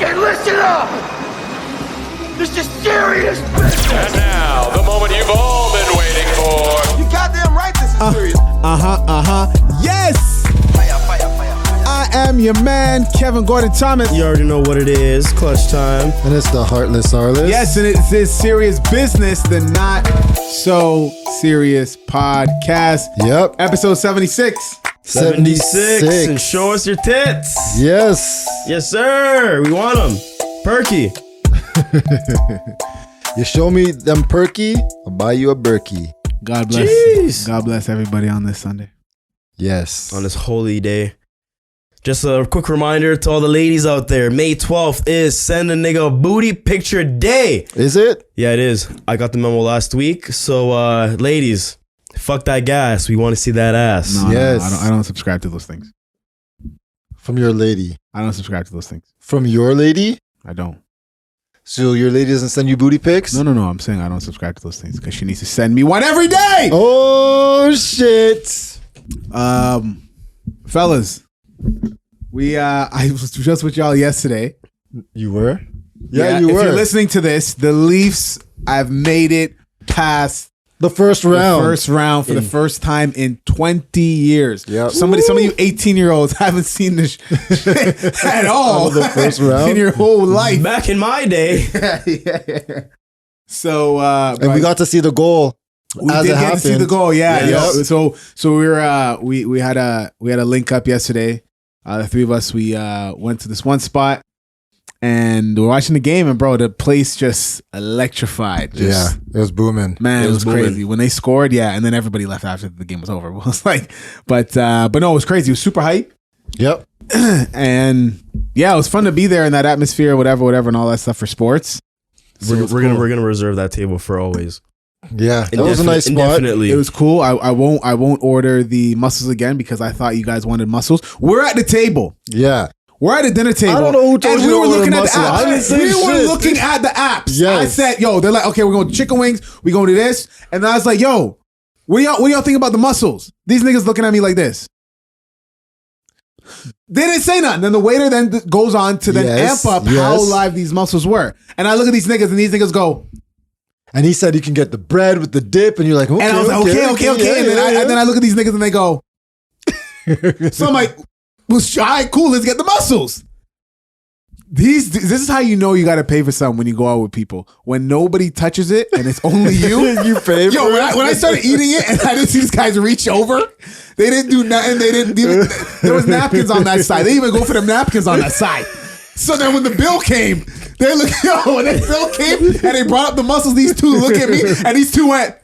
Okay, listen up! This is serious business! And now, the moment you've all been waiting for. You goddamn right this is serious. Yes! I am your man, Kevin Gordon-Thomas. You already know what it is. Clutch time. And it's the Heartless Arless. Yes, and it's this serious business, the Not So Serious podcast. Yep. Episode 76. 76. And show us your tits. Yes. Yes, sir. We want them. Perky. You show me them perky, I'll buy you a Berkey. God bless. Jeez. God bless everybody on this Sunday. Yes. On this holy day. Just a quick reminder to all the ladies out there. May 12th is Send a Nigga a Booty Picture Day. Is it? Yeah, it is. I got the memo last week. So, ladies, fuck that gas. We want to see that ass. No, Yes. I don't subscribe to those things. From your lady. I don't subscribe to those things. From your lady? I don't. So your lady doesn't send you booty pics? No. I'm saying I don't subscribe to those things because she needs to send me one every day. Oh, shit. Fellas, I was just with y'all yesterday. You were? Yeah, you if were. If you're listening to this, the Leafs have made it past the first round. For the first time in 20 years. Yep. Some of you 18-year-olds haven't seen this shit at all. The first round in your whole life. Back in my day. yeah. So, and we got to see the goal. We did get to see the goal, yeah. Yes. So we had a link up yesterday. The three of us, we went to this one spot and we're watching the game, and bro, the place just electrified. It was booming. Man, it was booming. crazy when they scored. Yeah, and then everybody left after the game was over. It was like, but no, it was crazy. It was super hype. Yep. And yeah, it was fun to be there in that atmosphere, whatever, and all that stuff for sports. So We're gonna reserve that table for always. Yeah, that was a nice spot. Indefinitely. It was cool. I won't order the mussels again because I thought you guys wanted mussels. We're at the table. Yeah. We're at a dinner table. I don't know who told and you we to were order looking at the mussels. I didn't apps. say We were shit. looking at the apps. Yes. I said, yo, they're like, okay, we're going to chicken wings. We're going to this. And I was like, yo, what do y'all think about the mussels? These niggas looking at me like this. They didn't say nothing. Then the waiter then goes on to then amp up how live these mussels were. And I look at these niggas and these niggas go. And he said you can get the bread with the dip, and you're like, okay. And I was like, okay. And then I look at these niggas and they go. So I'm like, well, all right, cool, let's get the mussels. This is how you know you got to pay for something when you go out with people. When nobody touches it and it's only you. You pay for it. When I started eating it and I didn't see these guys reach over, they didn't do nothing. They didn't even, there was napkins on that side. They didn't even go for the napkins on that side. So then when the bill came, when the bill came and they brought up the mussels, these two look at me and these two went.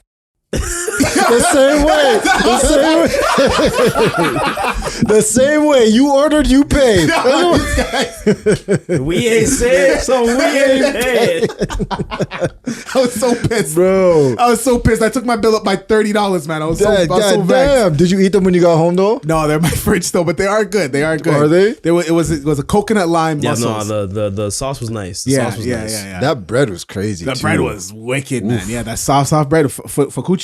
The same way. You ordered, you paid. We ain't said, so we ain't paid. I was so pissed, bro. I was so pissed. I took my bill up by $30, man. I was so vexed. Damn. Did you eat them when you got home though? No, they're in my fridge still, but they are good. Are they? It was a coconut lime mussels. No, the sauce was nice. The sauce was nice. Yeah. That bread was crazy. That bread was wicked, man. Yeah, that soft bread. Focaccia?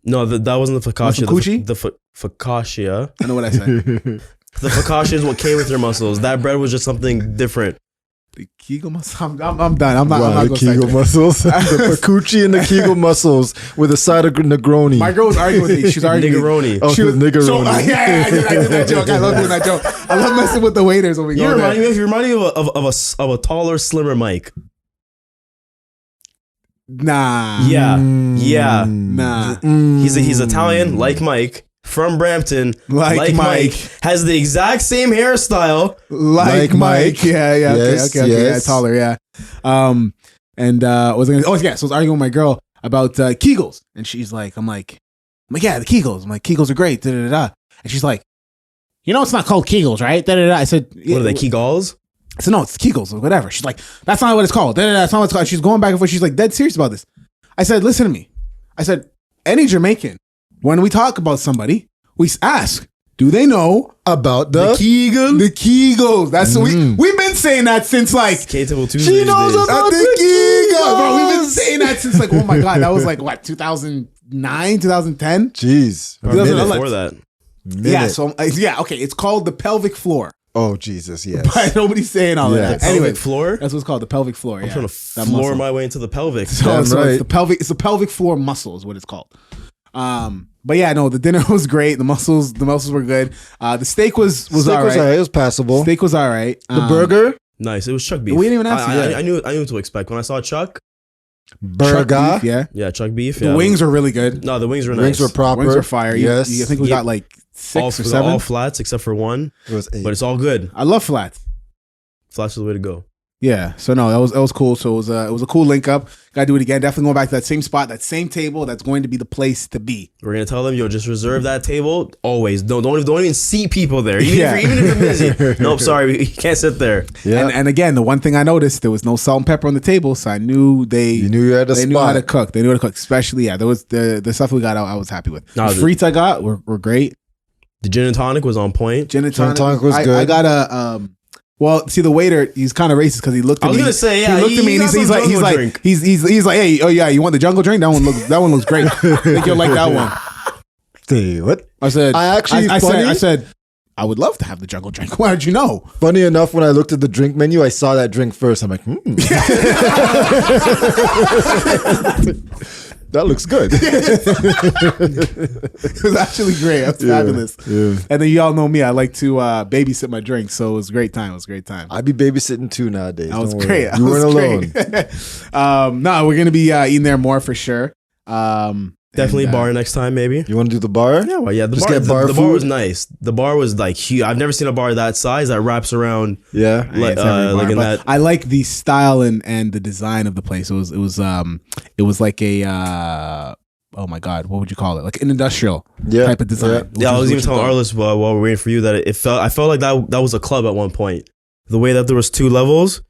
No, that wasn't the focaccia. Focaccia? The focaccia. I know what I said. The focaccia is what came with your mussels. That bread was just something different. The Kegel mussels. I'm done. I'm not the going Kegel mussels. The focaccia and the Kegel mussels with a side of Negroni. My girl was arguing with me. She was arguing Niggeroni. Oh, she was Niggeroni. So, I did that joke. I love doing that joke. I love messing with the waiters when we go there. You remind me of a taller, slimmer Mike. Nah. Yeah. Nah. He's Italian, like Mike, from Brampton, Like Mike. has the exact same hairstyle, Like Mike. Yeah. Yes, Okay. Yeah, yes. taller. Yeah. So I was arguing with my girl about Kegels, and she's like, I'm like, yeah, the Kegels. I'm like, Kegels are great. And she's like, it's not called Kegels, right? I said, what are they, Kegels? I said, no, it's Kegels or whatever. She's like, that's not what it's called. That's not what it's called. She's going back and forth. She's like dead serious about this. I said, listen to me. I said, any Jamaican, when we talk about somebody, we ask, do they know about the Kegels? The Kegels. That's we've been saying that since like K-Table Tuesdays. She knows about the the Kegels. Bro, we've been Kegels. saying that since like, oh my God, that was like what, 2009, 2010? Jeez. Or a minute before that. Yeah, so okay, it's called the pelvic floor. Oh Jesus, yes. But nobody's saying all Yeah. of that. Anyway, Pelvic floor. that's what's called the pelvic floor. I'm yeah. trying to That floor muscle. my way into the pelvic. So, Damn so right. it's the pelvic floor muscle is what it's called. But yeah, no, the dinner was great. The muscles were good. The steak was all right. It was passable. Steak was all right. The burger, Nice. It was chuck beef. We didn't even ask you I, that. I knew what to expect when I saw chuck. Chuck burger. beef, yeah. Yeah, chuck beef. The Yeah. wings were really good. No, the wings were nice. Rings were proper. Wings were fire. Yes. I think we got like 6 all, or 7. all flats except for one, It was 8. but it's all good. I love flats. Flats is the way to go. Yeah, so no, that was cool. So it was a cool link up. Gotta do it again. Definitely going back to that same spot, that same table. That's going to be the place to be. We're gonna tell them, yo, just reserve that table always. Don't even see people there. Even Yeah. if you're busy. Nope, sorry, you can't sit there. Yeah. And again, the one thing I noticed, there was no salt and pepper on the table, so I knew You knew you had a they knew how spot. to cook. They knew how to cook. Especially, there was the stuff we got out. I was happy with. No, The the- frites I got were great. The gin and tonic was on point. Gin and Gin and tonic, tonic was I good. got a well, see the waiter, he's kind of racist because he looked at I was me. gonna say, yeah, he looked at me he and got he's some like, jungle drink. he's like, hey, oh yeah, you want the jungle drink? That one looks great. I think you'll like that one. Hey, what? I said, I actually- I funny- said, I would love to have the jungle drink. Why did you know? Funny enough, when I looked at the drink menu, I saw that drink first. I'm like, that looks good. It was actually great. It was fabulous. yeah. And then you all know me. I like to babysit my drink, so it was a great time. It was a great time. I'd be babysitting too nowadays. That was Don't worry. great. That You was weren't alone. great. No, we're gonna be eating there more for sure. Definitely and, bar next time, maybe. You want to do the bar? Yeah, well, yeah. The Just bar, get bar the bar food? was nice. The bar was like huge. I've never seen a bar that size that wraps around. Yeah. It's every bar, like in but that. I like the style and the design of the place. It was like a oh my god, what would you call it? Like an industrial Yeah. type of design. Yeah, I was even telling Arlo. Arliss while we're waiting for you that I felt like that was a club at one point. The way that there was 2 levels.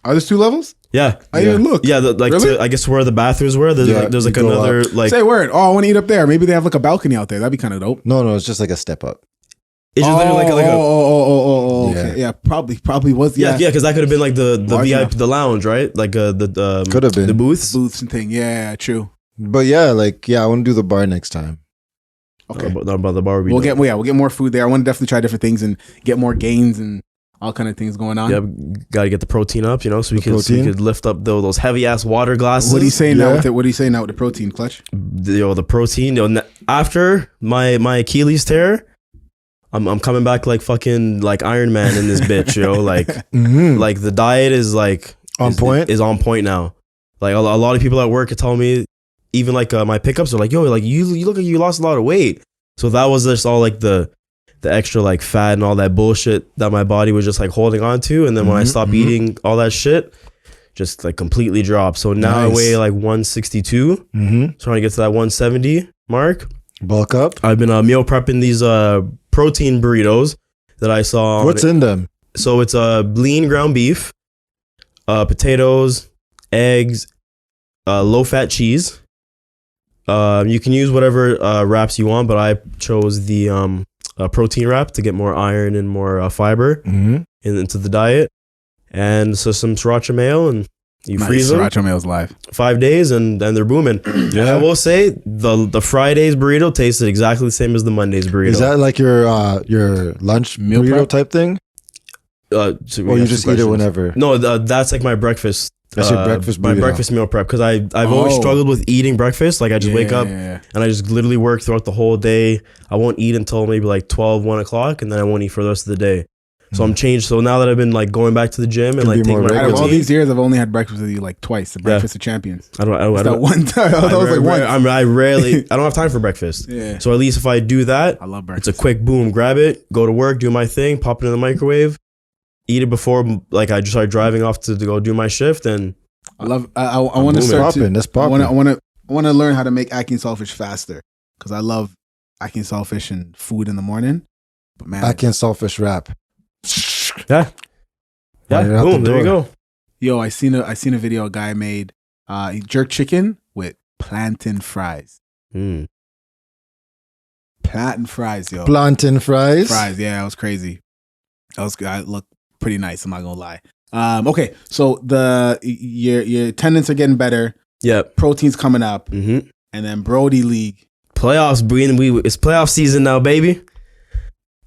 Are there 2 levels? Yeah. I didn't even look. Yeah, Really? I guess where the bathrooms were. There's Yeah, like, there's like you go another up. like Say a word. Oh, I want to eat up there. Maybe they have like a balcony out there. That'd be kind of dope. No, it's just like a step up. it's just literally like a Okay. Yeah, probably was. yeah, because that could have been like the Large VIP, enough. the lounge, right? Like the Could have been. the booths. Booths and thing. Yeah, true. But yeah, I want to do the bar next time. Okay. About the bar. We'll get more food there. I want to definitely try different things and get more gains and all kind of things going on. Yeah, gotta get the protein up, so we protein? could lift up those heavy ass water glasses. What are you saying now Yeah. with it? What are you saying now with the protein clutch? The protein. After my Achilles tear, I'm coming back like fucking like Iron Man in this bitch, like Mm-hmm. like the diet is like On point? is on point now. Like a lot of people at work are telling me, even like my pickups are like, yo, like you look like you lost a lot of weight. So that was just all like the extra like fat and all that bullshit that my body was just like holding on to. And then when I stopped eating all that shit, just like completely dropped. So now I Nice. weigh like 162, Mm-hmm. trying to get to that 170 mark. Bulk up. I've been meal prepping these protein burritos that I saw. What's in them? So it's lean ground beef, potatoes, eggs, low fat cheese. You can use whatever wraps you want, but I chose the protein wrap to get more iron and more fiber Mm-hmm. into the diet. And so some sriracha mayo, and you freeze them Sriracha Mayo's live. 5 days, and they're booming. Yeah, I will say the Friday's burrito tasted exactly the same as the Monday's burrito. Is that like your lunch Meal burrito prep? type thing? So we Or you have just two eat it questions. whenever? No, that's like my breakfast. That's your breakfast My burrito. breakfast meal prep, because I've always Oh. struggled with eating breakfast. Like I just wake up Yeah. and I just literally work throughout the whole day. I won't eat until maybe like 12, 1 o'clock, and then I won't eat for the rest of the day. So I'm changed. So now that I've been like going back to the gym and Can like be taking more my regular. Out of all protein, these years, I've only had breakfast with you like twice. The breakfast of champions. I don't It's that one time. That was like once. I rarely. I don't have time for breakfast. Yeah. So at least if I do that, I love it's breakfast. a quick boom. Grab it, go to work, do my thing, pop it in the microwave, eat it before like I just start driving off to go do my shift. And I love. I want to That's start. popping. That's popping. I want to learn how to make ackee and saltfish faster because I love ackee and saltfish and food in the morning. But man, Ackee and saltfish wrap. yeah, Right out boom, the there you door. go. yo, I seen a video a guy made jerk chicken with plantain fries. Mm. Plantain fries, yo. Plantain fries. Fries, yeah, that was crazy. That was good. I look pretty nice. I'm not gonna lie. Okay, so your attendants are getting better. Yep. Protein's coming up, Mm-hmm. and then Brody League. Playoffs, it's playoff season now, baby.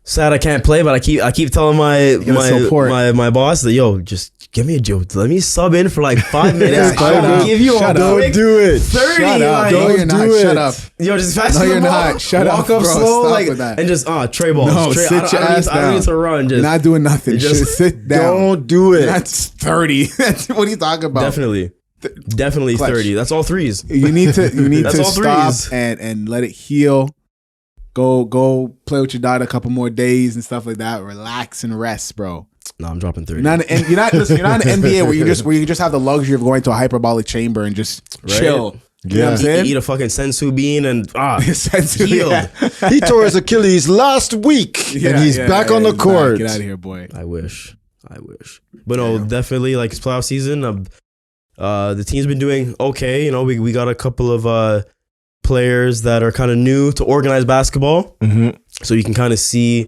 sad I can't play, but I keep telling my boss that just give me a joke. Let me sub in for like 5 minutes. I'll give you a Don't do it. 30. Shut up. Like, No, you're not. do Shut it. up. just fast No, the you're ball, not. Shut walk up, up bro. slow, Stop like, with that. and just tray balls. No, Straight. sit your ass I don't down. need to run. You're Just not doing nothing. Just- Just sit down. Don't do it. That's 30. What are you talking about? definitely Clutch. 30. That's all threes. You need to That's all stop threes. and let it heal. Go play with your daughter a couple more days and stuff like that. Relax and rest, bro. No, I'm dropping 30. You're not in the NBA where you just have the luxury of going to a hyperbolic chamber and just chill. You know what I'm saying? Eat a fucking sensu bean and Sensu, healed. yeah. He tore his Achilles last week, and he's back on the he's court. Back. Get out of here, boy. I wish. But no, definitely like it's playoff season. The team's been doing okay. You know, we got a couple of players that are kind of new to organized basketball, so you can kind of see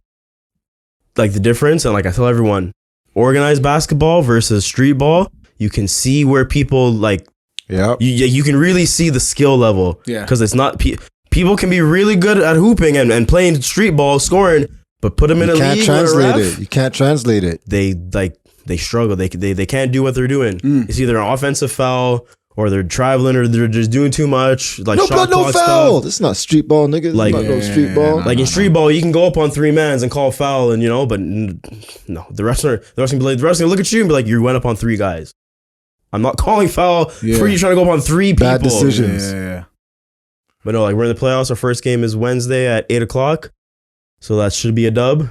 like the difference. And like I tell everyone, organized basketball versus street ball, you can see where people like. Yeah, you can really see the skill level. Yeah, because it's not people can be really good at hooping and playing street ball, scoring, but put them in a league. You can't translate it. They struggle. They can't do what they're doing. It's either an offensive foul or they're traveling or they're just doing too much. Like No shot blood, no clock foul. stuff. This is not street ball, nigga. Like- Like, no street ball. Like in street ball, you can go up on 3 mans and call foul, and but no, the refs gonna look at you and be like, you went up on 3 guys. I'm not calling foul for you trying to go up on 3 people. Bad decisions. Yeah. But no, like we're in the playoffs. Our first game is Wednesday at 8:00, so that should be a dub.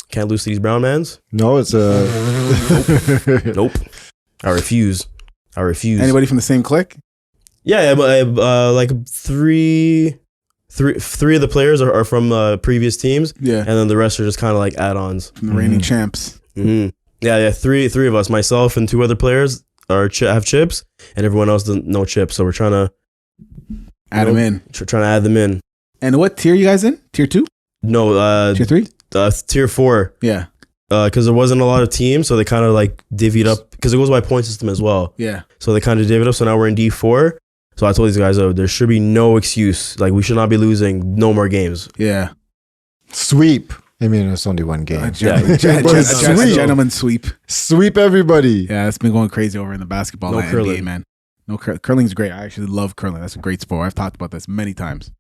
Can't lose to these brown mans. No, it's a Nope. I refuse. Anybody from the same clique? Yeah, but like three of the players are from previous teams. Yeah, and then the rest are just kind of like add-ons. from the reigning champs. Yeah. Three of us, myself and 2 other players, have chips, and everyone else doesn't know chips. So we're trying to Add them in. Trying to add them in. And what tier you guys in? Tier 2? No, Tier 3? Tier 4. Yeah. Because there wasn't a lot of teams, so they kind of like divvied up, because it goes by point system as well. Yeah. So they kind of divvied up. So now we're in D4. So I told these guys, there should be no excuse. Like we should not be losing no more games. Yeah. sweep. I mean, it's only one game. Gentleman sweep. Sweep everybody. Yeah, it's been going crazy over in the basketball No and curling. NBA, man. No curling's great. I actually love curling. That's a great sport. I've talked about this many times.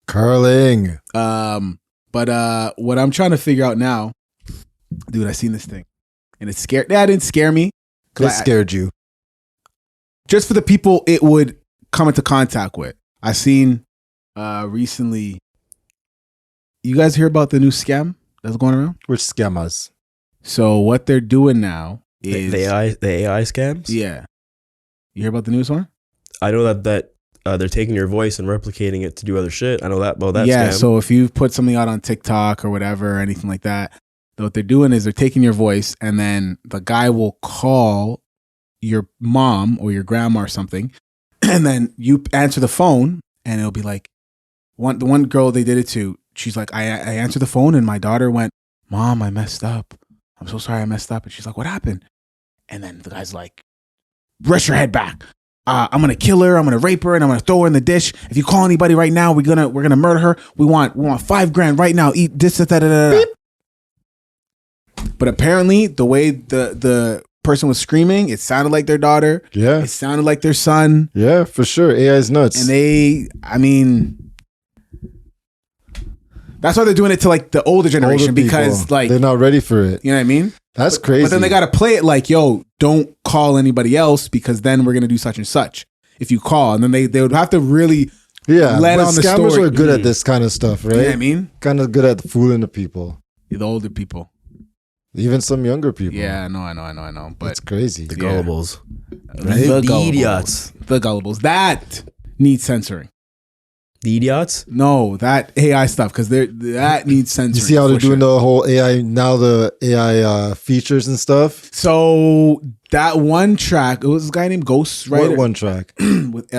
Curling. But what I'm trying to figure out now, dude, I seen this thing, and it scared. That didn't scare me. That scared you. Just for the people it would come into contact with. I seen recently. You guys hear about the new scam that's going around? Which scammers? So what they're doing now is The AI scams. Yeah, you hear about the newest one? I know that they're taking your voice and replicating it to do other shit. I know that about that. Yeah. scam. So if you put something out on TikTok or whatever, or anything like that, what they're doing is they're taking your voice, and then the guy will call your mom or your grandma or something, and then you answer the phone, and it'll be like the one girl they did it to. She's like, I answered the phone, and my daughter went, "Mom, I messed up. I'm so sorry I messed up." And she's like, "What happened?" And then the guy's like, "Brush your head back. I'm gonna kill her. I'm gonna rape her, and I'm gonna throw her in the dish. If you call anybody right now, we're gonna murder her. We want $5,000 right now. Eat this, da, da, da, da." But apparently, the way the person was screaming, it sounded like their daughter. Yeah. It sounded like their son. Yeah, for sure. AI is nuts. And that's why they're doing it to like the older generation, Older because people, like, they're not ready for it. you know what I mean? That's crazy. But then they got to play it like, yo, don't call anybody else, because then we're going to do such and such if you call. And then they would have to really let but on the scammers story. are good at this kind of stuff, right? You know what I mean? Kind of good at fooling the people. The older people. Even some younger people. Yeah, I know. But It's crazy. the yeah. gullibles, the the idiots, gullibles. That needs censoring. the idiots. No, that AI stuff, because that needs censoring. You see how they're for doing sure. the whole AI, now the AI features and stuff? So that one track, it was this guy named Ghost, right? What one track? with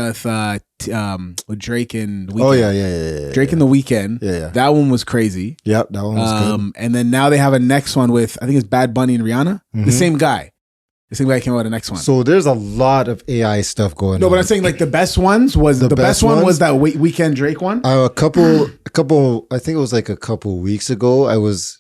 Drake and Weeknd. Oh, yeah. Drake and the Weeknd. Yeah. That one was crazy. Yep, that one was good. And then now they have a next one with, I think it's Bad Bunny and Rihanna. The same guy. same guy came out with the next one. So there's a lot of AI stuff going on. No, but I'm saying like the best ones was the best one was that Weekend Drake one. A couple. I think it was like a couple weeks ago. I was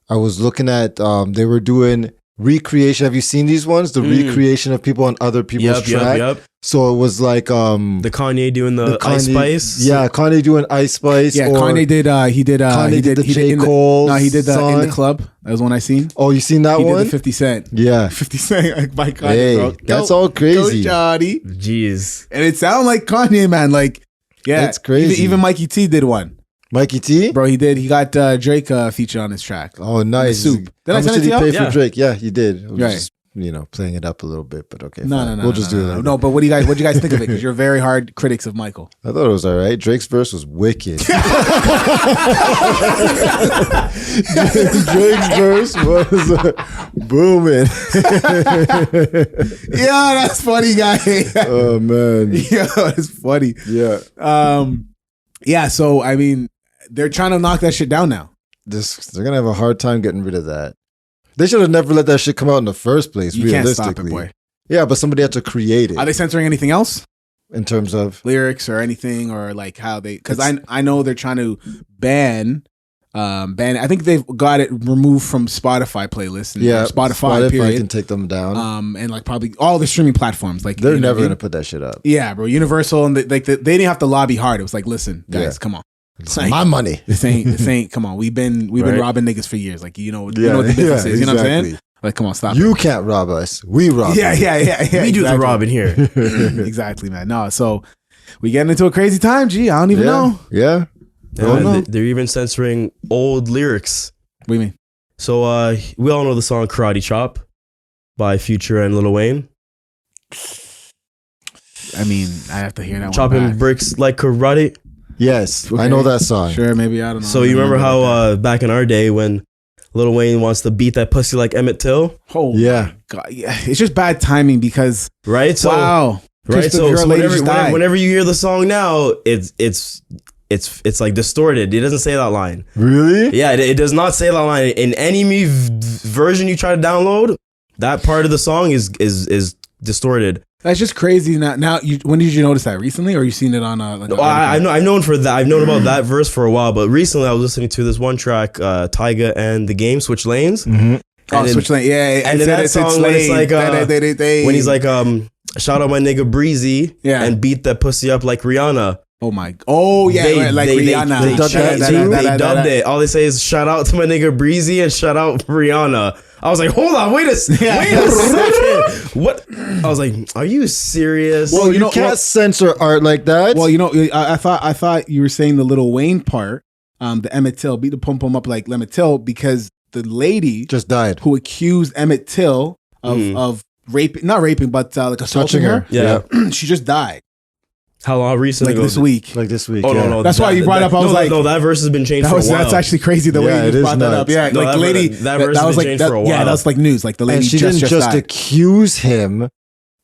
looking at. They were doing recreation. Have you seen these ones? The recreation of people on other people's track. Yep. So it was like the Kanye doing the Ice Spice. Yeah, Kanye doing Ice Spice. Yeah, Kanye did. He did the J. Cole. No, he did the In the song. Club. That was one I seen. Oh, you seen that He one? did the 50 Cent. Yeah. 50 Cent like by Kanye. Hey, bro. that's all crazy. Go, Johnny. Jeez. And it sounded like Kanye, man. Like, yeah, That's crazy. Even Mikey T did one, Mikey T. bro. He did. He got Drake featured on his track. Oh, nice. Soup. Did How I much send it did he to pay y'all? for Drake? Yeah, he did. I was Right. just, playing it up a little bit, but okay. No, fine. no, no. We'll just do it. No, but what do you guys think of it? Because you're very hard critics of Michael. I thought it was all right. Drake's verse was wicked. Drake's verse was booming. Yeah, that's funny, guy. Oh man. Yeah, it's funny. Yeah. Yeah. So I mean, they're trying to knock that shit down now. They're gonna have a hard time getting rid of that. They should have never let that shit come out in the first place. You can't stop realistically, it, boy. Yeah, but somebody had to create it Are they censoring anything else? in terms of. Lyrics or anything, or like how they? Because I know they're trying to ban. I think they've got it removed from Spotify playlists. And Yeah, Spotify period. can take them down. And like probably all the streaming platforms. Like They're you know never what I gonna mean? put that shit up. Yeah, bro. Universal and they didn't have to lobby hard. It was like, listen, guys, Yeah. come on. It's Like, my money. This ain't. Come on, we've been Right. robbing niggas for years. Like you know what the Yeah, business yeah, is. You know what I'm saying? exactly. Like come on, stop. You can't rob us. We rob. Yeah. you. We We do the robbing here. Exactly, man. No, so we getting into a crazy time. Gee, I don't even know. Yeah. Oh, no. They're even censoring old lyrics. What do you mean? So we all know the song Karate Chop by Future and Lil Wayne. I mean, I have to hear that one. Chopping back. bricks like karate. Yes, I Okay. know that song. Sure, maybe I don't know. So you remember how back in our day when Lil Wayne wants to beat that pussy like Emmett Till, Oh Yeah. God, yeah, it's just bad timing because right? So wow, right. Krista, So, your so lady whenever, just whenever, died. whenever you hear the song now, it's like distorted. It doesn't say that line. Really? Yeah, it does not say that line in any version you try to download. That part of the song is distorted. That's just crazy. Now, when did you notice that? Recently, or you seen it on like? No, I know. I've known for that. I've known about that verse for a while, but recently I was listening to this one track, Tyga and the Game Switch Lanes. Mm-hmm. Oh, And switch lane. Yeah, and then that song when it's like when he's like shout out my nigga Breezy Yeah. and beat that pussy up like Rihanna. oh yeah, They- right, like they- Rihanna. They, dubbed that too? they dubbed it. All they say is shout out to my nigga Breezy and shout out Rihanna. I was like, hold on, wait a second. What? I was like, are you serious? Well, you can't censor art like that. Well, you know, I thought you were saying the Lil Wayne part, the Emmett Till, beat the pum pum up like Emmett Till, because the lady just died. who accused Emmett Till of raping, not raping, but like assaulting Touching her. Yeah. she just died How long recently? like ago this was it? week. Like this week. Oh yeah. no, no. That's why you brought up, I was like- no, that verse has been changed for a while. That's actually crazy the Yeah, way it you is brought that up. nuts. Yeah, No, like the that- lady that verse has was been like changed for a yeah, while. that's like news. Like the lady And she just didn't just died. accuse him.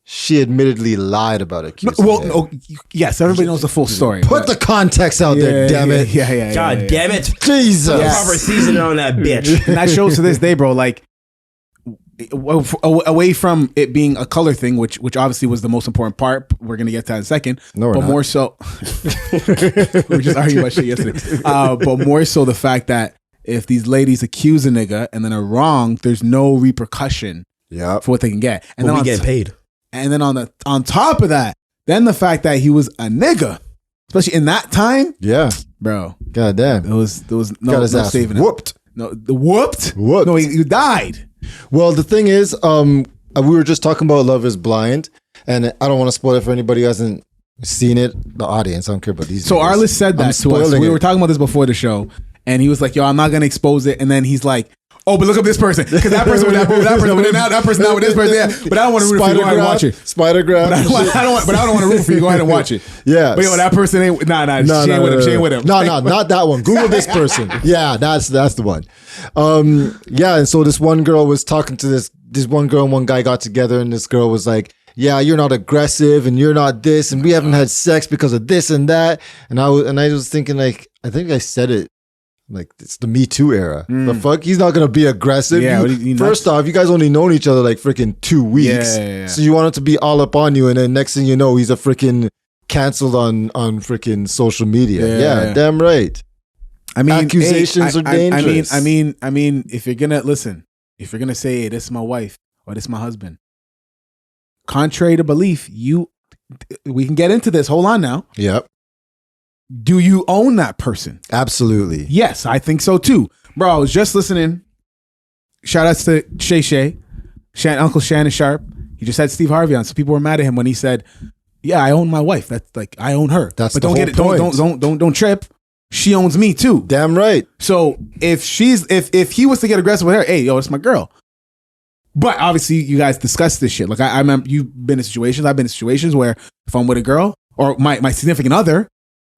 She admittedly lied about accusing Well, him. no, yes, everybody knows the full story. Put the context out there, damn it. Yeah. God damn it! Jesus. Yeah. Proper seasoning on that bitch. And that shows to this day, bro. Like away from it being a color thing, which obviously was the most important part. We're gonna get to that in a second. No, we're but not. more so, we were just arguing about shit yesterday. But more so the fact that if these ladies accuse a nigga and then are wrong, there's no repercussion Yeah. for what they can get. And But then we get paid. and then on top of that, then the fact that he was a nigga, especially in that time, Yeah. bro. God damn. There was no, Got his no ass saving it. whooped. No, the whooped. Whooped. No, he died. Well, the thing is, we were just talking about Love is Blind, and I don't want to spoil it for anybody who hasn't seen it. The audience, I don't care about these. So niggas. Arliss said that I'm to us. spoiling We it. were talking about this before the show, and he was like, "Yo, I'm not gonna expose it." And then he's like, "Oh, but look up this person because that person with that person, but then now that person not with this person. Yeah, but I don't want to root for you. Go ahead and watch it. Spider-Graph. But I don't want to root for you. Go ahead and watch it. Yeah. But yo, that person ain't. Nah, she ain't with him. She ain't with him. No, not that one. Google this person. Yeah, that's the one. Yeah, and so this one girl was talking to this one girl and one guy got together, and this girl was like, "Yeah, you're not aggressive, and you're not this, and we haven't had sex because of this and that." And I was thinking, like, I think I said it Like, it's the Me Too era. The fuck? He's not going to be aggressive. Yeah, First off, you guys only known each other like freaking 2 weeks. Yeah. So you want him to be all up on you. And then next thing you know, he's a freaking canceled on freaking social media. Yeah, damn right. I mean, accusations are dangerous. I mean, if you're going to say, hey, this is my wife or this is my husband, contrary to belief, we can get into this. Hold on now. Yep. Do you own that person? Absolutely. Yes, I think so too. Bro, I was just listening. Shout outs to Shay, Uncle Shannon Sharp. He just had Steve Harvey on. So people were mad at him when he said, yeah, I own my wife. That's like, I own her. That's but the don't whole point. don't trip. She owns me too. Damn right. So if he was to get aggressive with her, hey, yo, it's my girl. But obviously you guys discussed this shit. Like I remember you've been in situations, I've been in situations where if I'm with a girl or my significant other,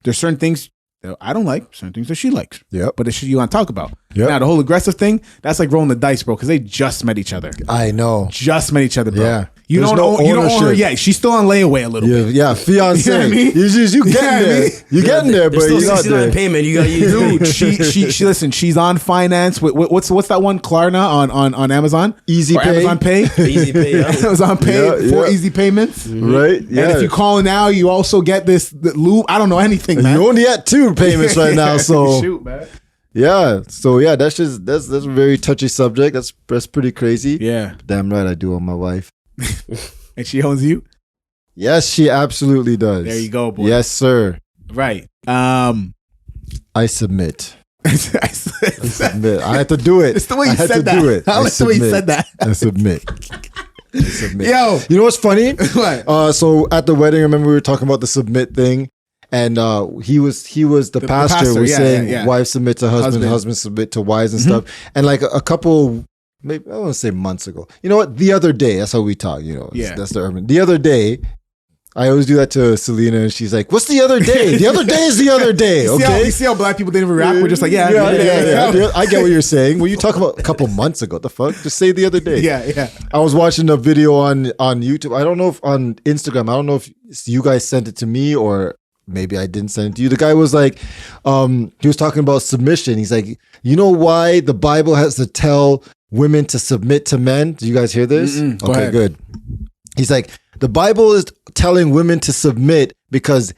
there's certain things that I don't like, certain things that she likes. Yep. But it's shit you want to talk about. Yep. Now, the whole aggressive thing, that's like rolling the dice, bro, because they just met each other. I know. Just met each other, bro. Yeah. You There's don't no own her ownership. yet. She's still on layaway a little bit. Yeah, fiance. You know what I mean? You getting there. You getting there, but There's still you're not 69 there. payment. You got Dude, she listen, she's on finance with what's that one? Klarna on Amazon? Easy or Pay. Amazon Pay. Easy Pay. Yeah. Amazon Pay for Yeah. easy payments. Right? Yeah. And if you call now, you also get this loop. I don't know anything, man. You only at 2 payments right now, so Shoot, man. yeah. So yeah, that's a very touchy subject. That's pretty crazy. Yeah. Damn right I do own my wife. And she owns you? Yes, she absolutely does. There you go, boy. Yes, sir. Right. I submit. I Submit. I had to do it. It's the way I you had said to that. do it. I like the way you submit. said that. I submit. I submit. Yo. You know what's funny? What? So at the wedding, remember we were talking about the submit thing, and he was the pastor was yeah, saying yeah. wives submit to husband submit to wives and stuff, and like a couple, maybe I want to say months ago. You know what? The other day, that's how we talk. You know, Yeah. that's the urban. The other day. I always do that to Selena, and she's like, "What's the other day? The other day is the other day." Okay, You see how black people didn't react? We're just like, yeah. I get what you're saying. When you talk about a couple months ago, the fuck, just say the other day. Yeah. I was watching a video on YouTube. I don't know if on Instagram. I don't know if you guys sent it to me or maybe I didn't send it to you. The guy was like, he was talking about submission. He's like, you know why the Bible has to tell women to submit to men? Do you guys hear this? Go Okay, ahead. good. He's like, the Bible is telling women to submit because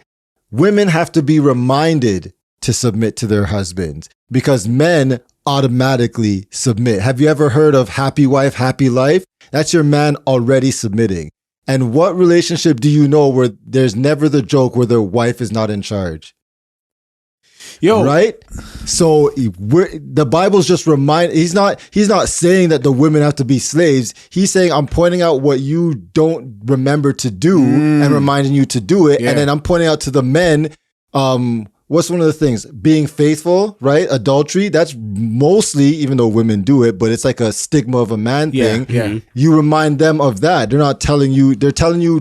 women have to be reminded to submit to their husbands because men automatically submit. Have you ever heard of happy wife, happy life? That's your man already submitting. And what relationship do you know where there's never the joke where the wife is not in charge? Yo. Right? So the Bible's just he's not saying that the women have to be slaves. He's saying, I'm pointing out what you don't remember to do and reminding you to do it. Yeah. And then I'm pointing out to the men, what's one of the things? Being faithful, right? Adultery. That's mostly, even though women do it, but it's like a stigma of a man thing. Yeah. You remind them of that. They're telling you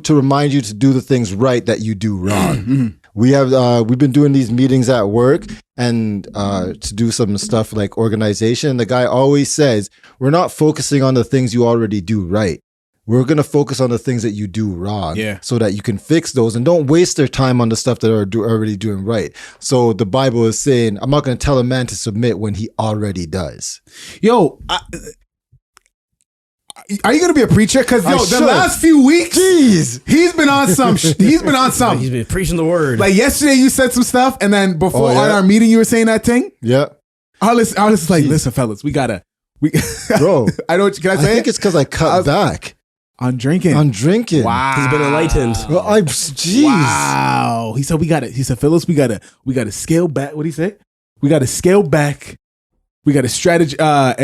to remind you to do the things right that you do wrong. We've been doing these meetings at work and to do some stuff like organization. The guy always says, we're not focusing on the things you already do right. We're going to focus on the things that you do wrong so that you can fix those and don't waste their time on the stuff that are already doing right. So the Bible is saying, I'm not going to tell a man to submit when he already does. Yo, are you gonna be a preacher? Because the should. last few weeks, he's been on some. He's been preaching the word. Like yesterday, you said some stuff, and then before Oh, yeah? on our meeting, you were saying that thing. Yeah. I was just like, listen, fellas, we Bro, I know. Can I I say think it? it's because I cut back on drinking. on drinking. Wow, He's been enlightened. Well, jeez. Wow. He said he said, fellas, we gotta scale back. What did he say? We gotta scale back. We got a strategy. What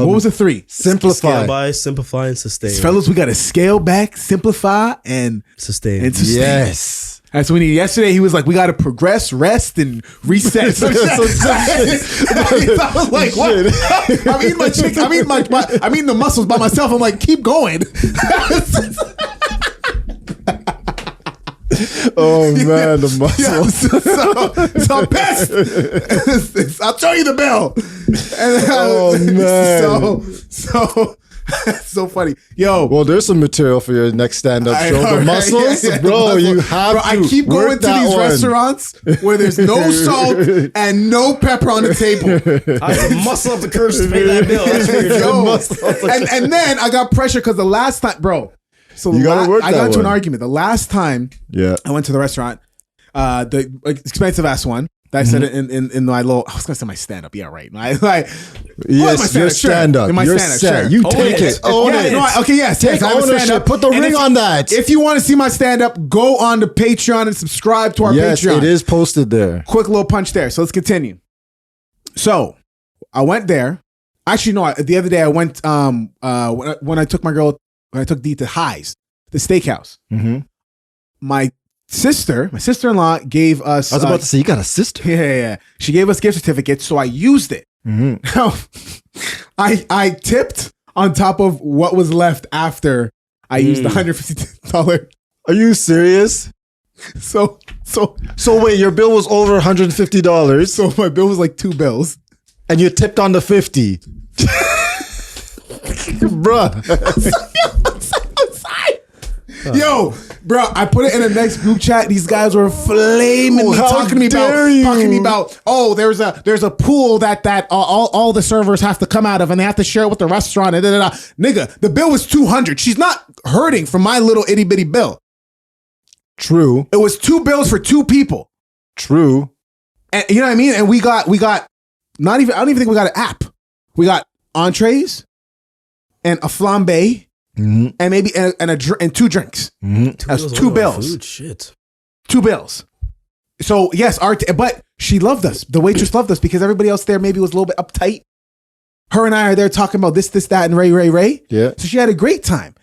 was the 3? Simplify. Scale by, simplify, and sustain. Fellas, we got to scale back, simplify, and Sustain. Yes. That's what we need. Yesterday, he was like, we got to progress, rest, and reset. So I was like, what? I'm eating my chicken. I'm eating the mussels by myself. I'm like, keep going. Oh man, the muscle. So I'm pissed. I'll show you the bill. And Oh, man. So So funny. Yo. Well, there's some material for your next stand-up I show. know, The right? muscles, Yeah, bro, the muscle. you have Bro, to. I keep going work to that these one. restaurants where there's no salt and no pepper on the table. I have to muscle up the courage to pay that bill. That's what you're doing. Yo. And then I got pressure because the last time, bro. So You gotta work I got that into an one. argument. The last time Yeah. I went to the restaurant, the expensive ass one. That I said it in my little. I was gonna say my stand up. Yeah, right. Like, my Yes, your stand-up. In my You're stand-up, set. sure. You Own take it. it. Own Yeah, it. no, okay, yes. Take yes, I have a ownership. stand-up. Put the And ring if- on that. If you want to see my stand up, go on to Patreon and subscribe to our Yes, Patreon. it is posted there. Quick little punch there. So let's continue. So I went there. Actually, no. The other day I went. When I took my girl, when I took Dee to Highs, the steakhouse. Mm-hmm. My sister-in-law gave us. I was about to say, you got a sister. Yeah. She gave us gift certificates, so I used it. Mm-hmm. Now, I tipped on top of what was left after I used the $150. Are you serious? So So wait, your bill was over $150, my bill was like 2 bills. and you tipped on the 50. Bruh. Yo, bro, I put it in the next group chat. These guys were flaming me, How talking to me dare you. about. Oh, there's a pool that all the servers have to come out of, and they have to share it with the restaurant. And da. Nigga, the bill was $200. She's not hurting from my little itty bitty bill. True. It was 2 bills for 2 people, True. and you know what I mean. And we got not even. I don't even think we got an app. We got entrees and a flambe. Mm-hmm. And maybe and 2 drinks. Mm-hmm. That's 2 bills. Food, shit. 2 bills. So yes, but she loved us. The waitress loved us because everybody else there maybe was a little bit uptight. Her and I are there talking about this, that, and Ray. Yeah. So she had a great time.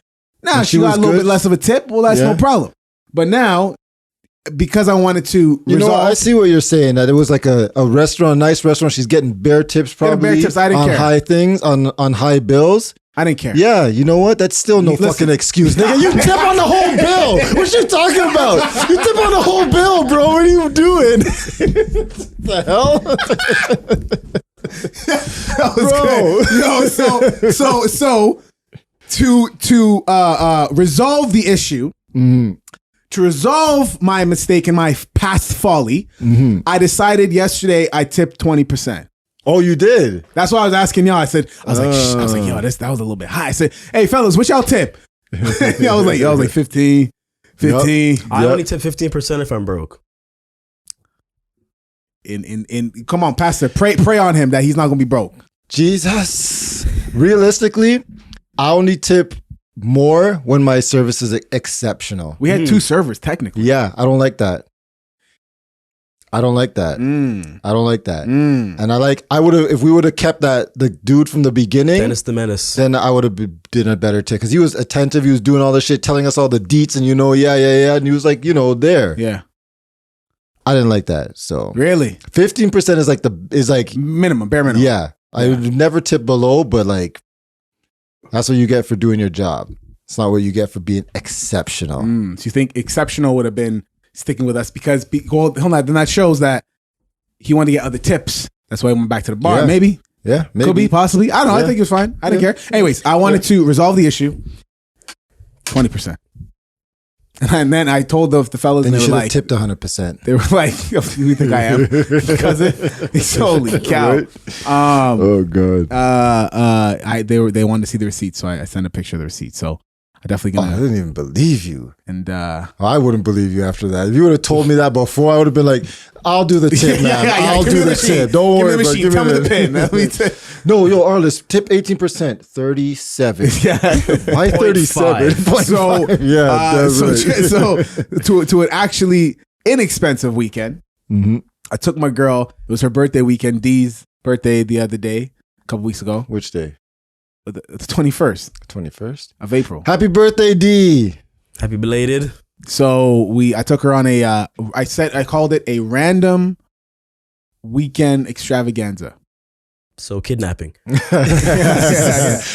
Now And she she got was a little good? bit less of a tip. Well, that's Yeah. no problem. But now, because I wanted to You know, resolve, I see what you're saying. That it was like a restaurant, nice restaurant. She's getting bare tips, Getting bare probably tips. I didn't on care. high things, on high bills. I didn't care. Yeah, you know what? That's still no Listen. fucking excuse, nigga. You tip on the whole bill. What you talking about? You tip on the whole bill, bro. What are you doing? The hell, That was bro? good. Yo, so to resolve the issue, to resolve my mistake and my past folly, I decided yesterday I tipped 20%. Oh, you did. That's why I was asking y'all. I was like, yo, that was a little bit high. I said, hey fellas, what y'all tip? I was like 15. I only tip 15% if I'm broke. Come on, Pastor, pray on him that he's not gonna be broke. Jesus. Realistically, I only tip more when my service is exceptional. We had 2 servers technically. Yeah, I don't like that. I don't like that. I don't like that. And I would have, if we would have kept the dude from the beginning, Dennis the Menace. then I would have did a better tip because he was attentive. He was doing all this shit, telling us all the deets, and yeah. And he was like, there. Yeah. I didn't like that. So Really? 15% is like Minimum, bare minimum. yeah. I would never tip below, but like that's what you get for doing your job. It's not what you get for being exceptional. So you think exceptional would have been sticking with us because then that shows that he wanted to get other tips. That's why he went back to the bar. Yeah. Maybe. Yeah, maybe. Could be, possibly. I don't know. I Yeah. think it was fine. I didn't care. Anyways, I wanted to resolve the issue. 20%. And then I told the fellas, Then and you they were should have like, tipped 100%. they were like, who you think I am? Because holy cow. Right? Oh god. They wanted to see the receipt, so I sent a picture of the receipt. So I definitely I gonna didn't even believe you. and I wouldn't believe you after that. If you would have told me that before, I would have been like, I'll do the tip, man. I'll give me do the machine. tip. Don't Give me worry the about machine. Tell me the pin. Let me tip. No, yo, Arliss, tip 18%, 37. Yeah. Why 37? 0.5. So yeah, that's right. so to an actually inexpensive weekend, I took my girl. It was her birthday weekend. Dee's birthday the other day, a couple weeks ago, Which day? the 21st 21st. of April. Happy birthday, D. Happy belated. So I took her on I called it a random weekend extravaganza. So kidnapping.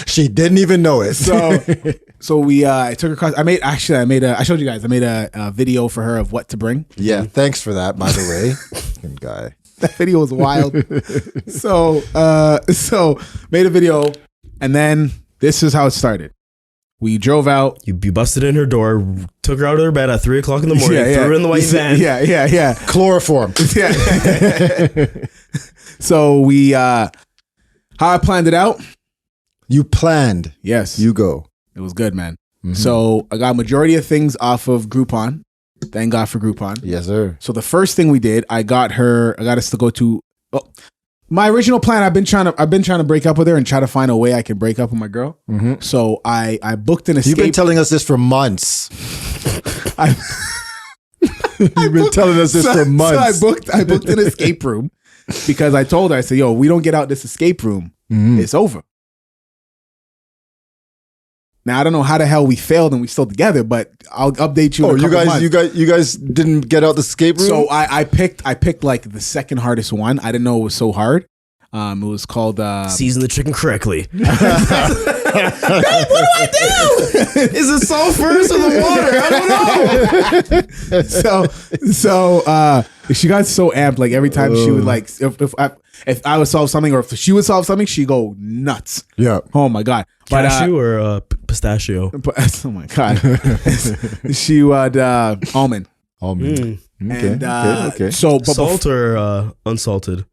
She didn't even know it. So I took her across. I showed you guys. I made a video for her of what to bring. Yeah, thanks for that, by the way. Fucking guy. That video was wild. So made a video, and then This is how it started. We drove out. You busted in her door, took her out of her bed at 3 o'clock in the morning, threw her in the white van. Yeah. Chloroform. Yeah. So we, how I planned it out. You planned. Yes. You go. It was good, man. So I got majority of things off of Groupon. Thank God for Groupon. Yes, sir. So the first thing we did, I got us to go to my original plan. I've been trying to break up with her and try to find a way I can break up with my girl. So I booked an escape. You've been telling us this for months. You've been telling us this for months. So I booked an escape room because I told her, I said, yo, we don't get out this escape room, it's over. Now I don't know how the hell we failed and we still together, but I'll update you. Oh, you guys didn't get out the escape room? So I picked like the second hardest one. I didn't know it was so hard. It was called Season the chicken correctly. Babe, what do I do? Is it salt first or the water? I don't know. So she got so amped. Like every time she would like, if I would solve something or if she would solve something, she'd go nuts. Yeah. Oh my God. Cashew or pistachio? Oh my God. She would almond. Almond. And Okay. so but Salt or unsalted?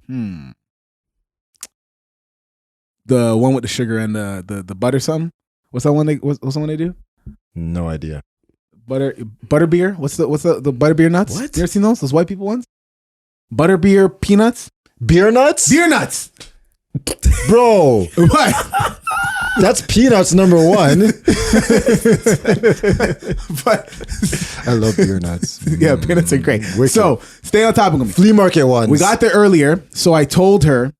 The one with the sugar and the butter something. What's that one what's the one they do? No idea. Butter beer. What's the butter beer nuts? What? You ever seen those white people ones? Butter beer peanuts. Beer nuts? Beer nuts. Bro, What? that's peanuts number one. But I love beer nuts. yeah, peanuts are great. Wicked. So stay on topic of me. Flea market ones. We got there earlier, so I told her.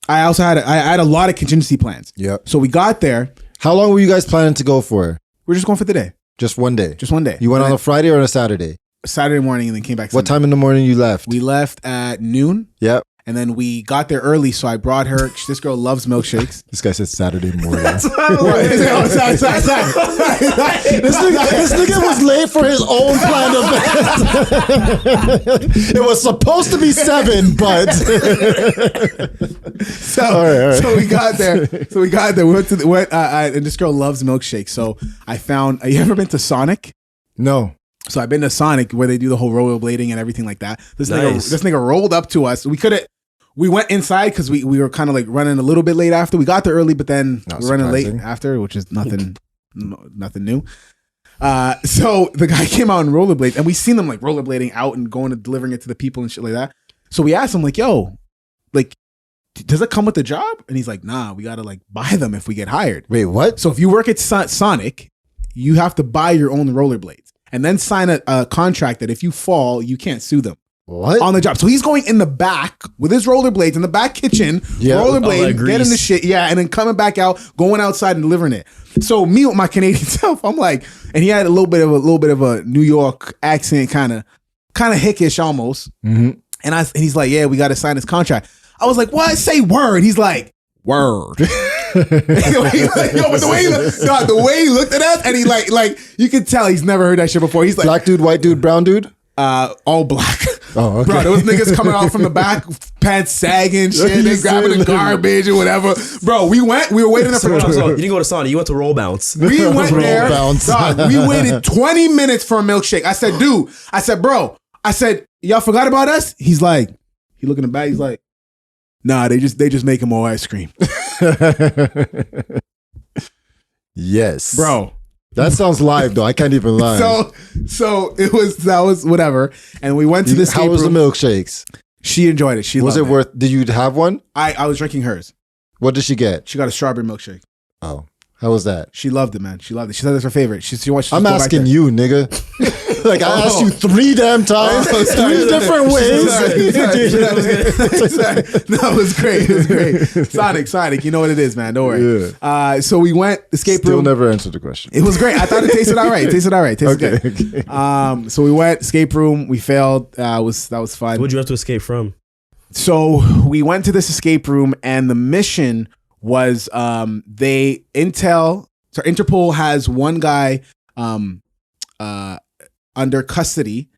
I also had I had a lot of contingency plans. Yep. So we got there. How long were you guys planning to go for? We're just going for the day. Just one day? Just one day. You went on a Friday or on a Saturday? Saturday morning and then came back. What Sunday. time in the morning you left? We left at noon. Yep. And then we got there early, so I brought her. This girl loves milkshakes. This guy said Saturday morning. This This nigga was late for his own planned event. It was supposed to be 7, but So, All right. so we got there. We went to and this girl loves milkshakes. So I found. You ever been to Sonic? no. So I've been to Sonic where they do the whole rollerblading and everything like that. This Nice. nigga rolled up to us. We went inside because we were kind of like running a little bit late after. We got there early, but then Not we're running late surprising. after, which is nothing new. So the guy came out in rollerblades, and we seen them like rollerblading out and going and delivering it to the people and shit like that. So we asked him like, "Yo, like, does it come with the job?" And he's like, "Nah, we gotta like buy them if we get hired." Wait, what? So if you work at Sonic, you have to buy your own rollerblades and then sign a contract that if you fall, you can't sue them What? on the job. So he's going in the back with his rollerblades in the back kitchen, Yeah. All that rollerblading, grease. getting the shit, and then coming back out, going outside and delivering it. So me with my Canadian self, I'm like, and he had a little bit of a New York accent, kind of hickish almost. Mm-hmm. And he's like, yeah, we got to sign this contract. I was like, what? Say word. He's like, word. But the way he looked at us, and he like you could tell he's never heard that shit before. He's like, Black dude, white dude, brown dude? all black. Oh, okay. Bro, those niggas coming out from the back, pants sagging, shit, they grabbing the garbage or whatever. Bro, we were waiting there for So you didn't go to Sonic, you went to Roll Bounce. we went Roll there. bounce. Dog, we waited 20 minutes for a milkshake. I said, dude, bro, y'all forgot about us? He's like, he look in the bag, he's like, nah, they just make more ice cream. Yes. Bro. That sounds live though. I can't even lie. So that was whatever. And we went to this How was the milkshakes? She enjoyed it. She Was it loved worth? Did you have one? I was drinking hers. What did she get? She got a strawberry milkshake. Oh, how was that? She loved it, man. She loved it. She said it's her favorite. She wants. I'm asking you, nigga. Like I asked you 3 damn times, 3 different ways. Sorry. No, it was great. It was great. Sonic. You know what it is, man. Don't worry. Yeah. So we went escape Still room. never answered the question. It was great. I thought it tasted all right. Tasted Okay. good. So we went escape room. We failed. That was fun. What'd you have to escape from? So we went to this escape room, and the mission was Interpol has one guy under custody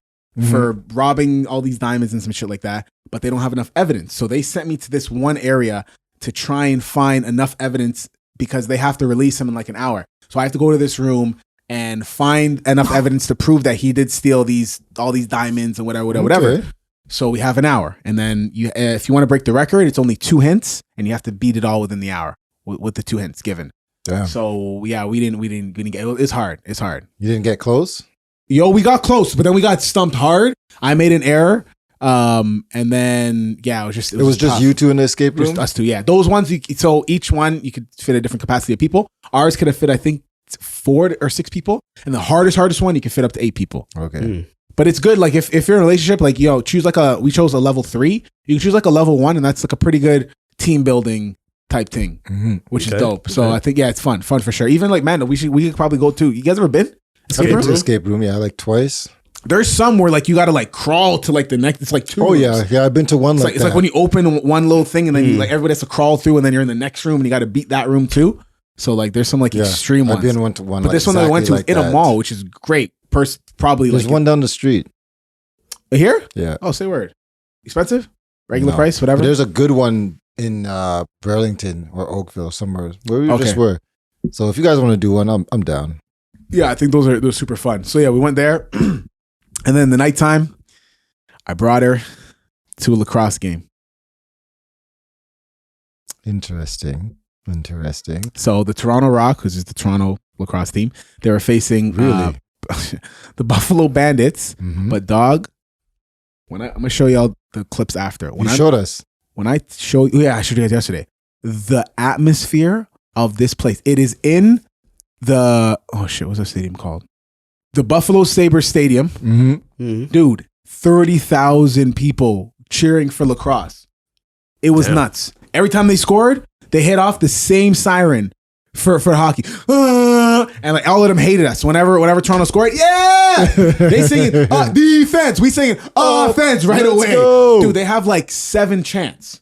for robbing all these diamonds and some shit like that, but they don't have enough evidence. So they sent me to this one area to try and find enough evidence because they have to release him in like an hour. So I have to go to this room and find enough evidence to prove that he did steal all these diamonds and whatever. So we have an hour, and then if you want to break the record, it's only 2 hints, and you have to beat it all within the hour with the 2 hints given. Damn. So yeah, we didn't get. It's hard. It's hard. You didn't get close? Yo, we got close, but then we got stumped hard. I made an error. And then it was just tough. You two in the escape room? Just us two, yeah. Those ones, so each one you could fit a different capacity of people. Ours could have fit, I think, 4 or 6 people, and the hardest one you could fit up to 8 people. Okay. But it's good, like if you're in a relationship, like choose we chose a level 3. You can choose like a level 1, and that's like a pretty good team building type thing, which is dope. So I think it's fun for sure. Even like, man, we could probably go too. You guys ever been escape room? Yeah, like twice. There's some where like you gotta like crawl to like the next. It's like 2 rooms. Yeah. I've been to one It's like when you open one little thing and then you, like everybody has to crawl through, and then you're in the next room and you got to beat that room too. So like there's some like extreme ones. I've been to one, but this one that I went to was in a mall, which is great. Probably there's one down the street. Here? Yeah. Oh, say word. Expensive? Regular price? Whatever. But there's a good one in Burlington or Oakville, somewhere where we just were. So if you guys want to do one, I'm down. Yeah, I think those are super fun. So yeah, we went there. And then the nighttime, I brought her to a lacrosse game. Interesting. So the Toronto Rock, which is the Toronto lacrosse team, they were facing the Buffalo Bandits. But dog, I'm gonna show y'all the clips after. You showed us. When I showed you, I showed you guys yesterday. The atmosphere of this place. It is in what's the stadium called? The Buffalo Sabres Stadium. Dude, 30,000 people cheering for lacrosse. It was nuts. Every time they scored, they hit off the same siren for hockey. And like all of them hated us. Whenever Toronto scored, they singing defense. We singing offense right away. Go. Dude, they have like 7 chants.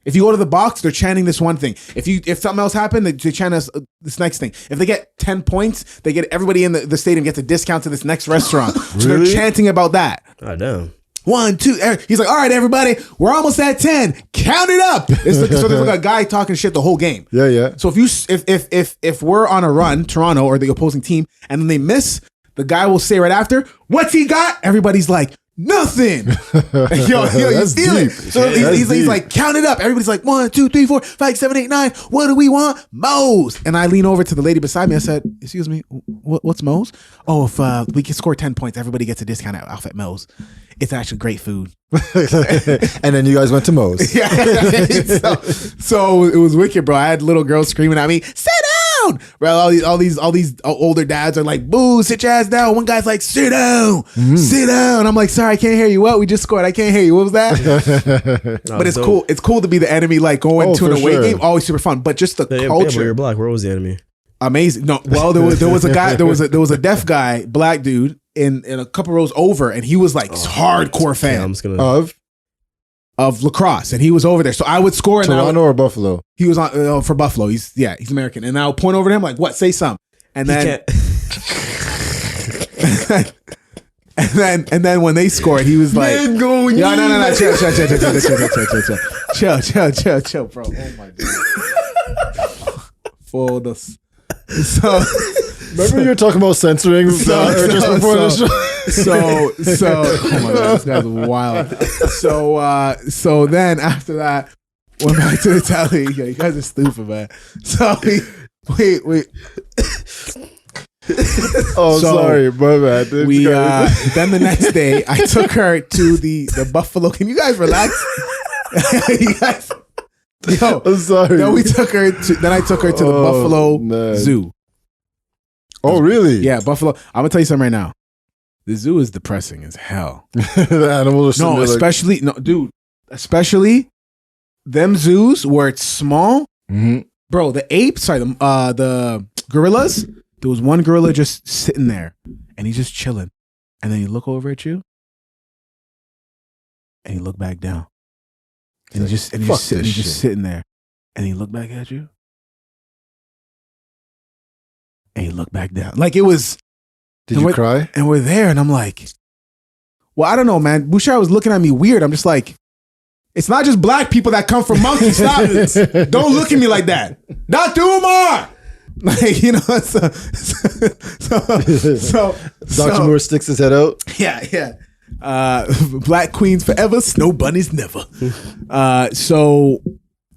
If you go to the box, they're chanting this one thing. If something else happened, they chant this next thing. If they get 10 points, they get everybody in the stadium gets a discount to this next restaurant. So they're chanting about that. Oh, damn. 1, 2. He's like, all right, everybody, we're almost at 10. Count it up. So there's like a guy talking shit the whole game. Yeah. So if we're on a run, Toronto or the opposing team, and then they miss, the guy will say right after, "What's he got?" Everybody's like, "Nothing." yo, you feel it. So he's like, count it up. Everybody's like, 1, 2, 3, 4, 5, 7, 8, 9. What do we want? Moe's. And I lean over to the lady beside me. I said, "Excuse me, what's Moe's?" "Oh, if we can score 10 points, everybody gets a discount off at Moe's. It's actually great food." And then you guys went to Moe's. Yeah. So it was wicked, bro. I had little girls screaming at me, "Sit down!" Bro, all these older dads are like, "Boo, sit your ass down." One guy's like, "Sit down, sit down." I'm like, "Sorry, I can't hear you." "What? We just scored. I can't hear you." "What was that?" But it's cool. It's cool to be the enemy, like going to an away game. Always super fun. But just the culture. But you're black. Where was the enemy? Amazing. No, well, there was a guy. There was a deaf guy, black dude, in a couple rows over, and he was like hardcore fan of lacrosse, and he was over there. So I would score. Toronto or Buffalo? He was on for Buffalo. He's American, and I'll point over to him like, "What? Say something." And then, and then when they scored, he was like, "No, chill, bro." Oh my god. For the So remember you were talking about censoring just before the show. Oh my god, this guy's wild. So then after that, went back to the telly. Yo, you guys are stupid, man. So we sorry, my bad. Then the next day, I took her to the Buffalo. Can you guys relax? You guys. Yo, I'm sorry. Then I took her to the Buffalo Zoo. Oh, really? Yeah, Buffalo. I'm gonna tell you something right now. The zoo is depressing as hell. The animals are especially them zoos where it's small. Mm-hmm. Bro, the gorillas. There was one gorilla just sitting there, and he's just chilling, and then he look over at you, and he look back down. And he's just sitting there, and he looked back at you, and he looked back down. Like it was. Did you cry? And we're there, and I'm like, well, I don't know, man. Bouchard was looking at me weird. I'm just like, It's not just black people that come from monkeys. Stop this. Don't look at me like that. Dr. Umar. Like, you know, so Dr. Moore sticks his head out. yeah. Black queens forever, snow bunnies never. So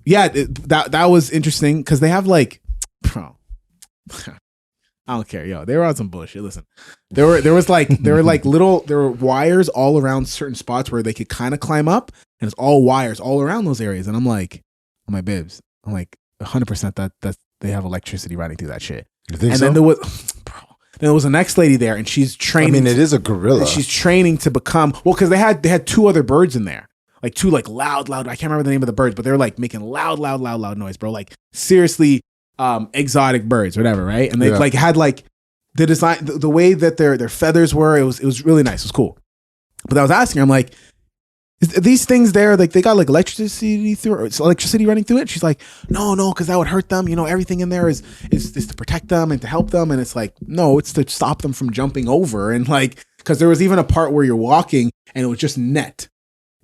yeah, that was interesting because they have like, bro, I don't care, yo. They were on some bullshit. Listen, there were wires all around certain spots where they could kind of climb up, and it's all wires all around those areas. And I'm like, bibs, I'm like 100% that they have electricity running through that shit. You think and so? then then there was a next lady there, and she's training. I mean, it is a gorilla. And she's training to become because they had two other birds in there, like two like loud. I can't remember the name of the birds, but they were like making loud noise, bro. Like seriously, exotic birds, whatever, right? And they like had like the design, the way that their feathers were. It was really nice. It was cool. But I was asking her, I'm like, is these things there, like they got like electricity running through it? She's like, no, because that would hurt them. You know, everything in there is to protect them and to help them. And it's like, no, it's to stop them from jumping over. And like, because there was even a part where you're walking and it was just net.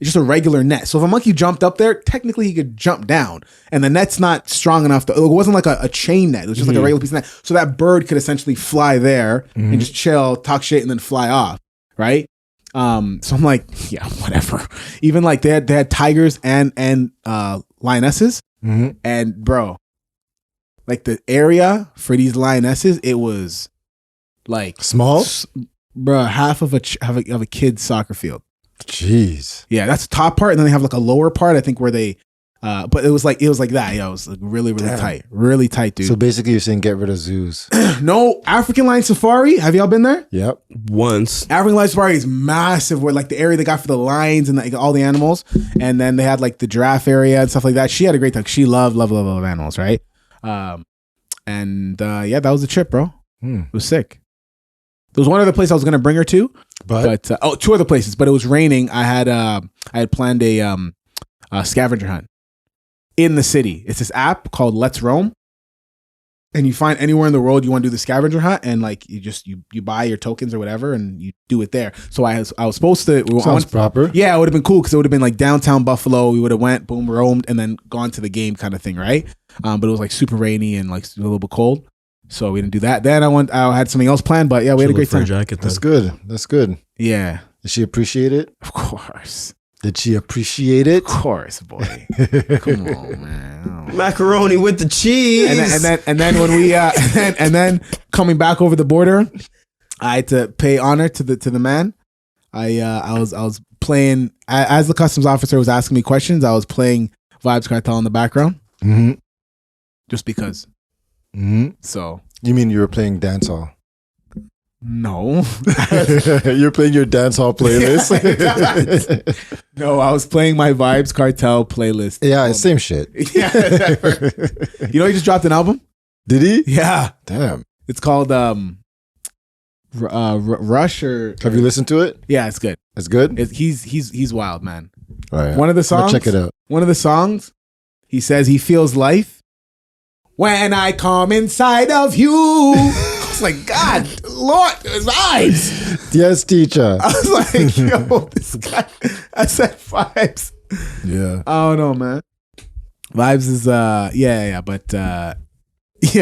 It's just a regular net. So if a monkey jumped up there, technically he could jump down. And the net's not strong enough it wasn't like a chain net. It was just like a regular piece of net. So that bird could essentially fly there and just chill, talk shit, and then fly off. Right? So I'm like, yeah, whatever. Even like they had tigers and lionesses. And bro, like the area for these lionesses, it was like small, bro, half of a kid's soccer field. Jeez. Yeah, that's the top part, and then they have like a lower part, I think, where they but it was like that. Yeah, it was like really tight. Really tight, dude. So basically you're saying get rid of zoos. No, African Lion Safari. Have y'all been there? Yep. Once. African Lion Safari is massive, where like the area they got for the lions and like, all the animals, and then they had like the giraffe area and stuff like that. She had a great time. She loved animals, right? Yeah, that was the trip, bro. It was sick. There was one other place I was gonna bring her to, but two other places. But it was raining. I had planned a scavenger hunt in the city. It's this app called Let's Roam, and you find anywhere in the world you want to do the scavenger hunt, and like you buy your tokens or whatever, and you do it there. So I was supposed to. Sounds proper. Yeah, it would have been cool because it would have been like downtown Buffalo. We would have went, boom, roamed, and then gone to the game kind of thing, right? But it was like super rainy and like a little bit cold. So we didn't do that. Then I had something else planned, but yeah, we had a great time. That's good. Yeah. Did she appreciate it? Of course. Did she appreciate it? Of course, boy. Come on, man. Macaroni with the cheese. And then when we and then coming back over the border, I had to pay honor to the man. I was playing as the customs officer was asking me questions. I was playing Vibes Cartel in the background, just because. So you mean you were playing dancehall? No. You're playing your dancehall playlist. No, I was playing my Vibes Cartel playlist. Yeah, same shit. Yeah. You know, he just dropped an album. Did he? Yeah. Damn. It's called Rush or. Have you listened to it? Yeah, it's good. It's good. He's wild, man. All right. One of the songs. Check it out. One of the songs. He says he feels life when I come inside of you. I was like, God, Lord, vibes. Yes, teacher. I was like, yo, this guy. I said vibes. Yeah. I don't know, man. Vibes is yeah, but yeah,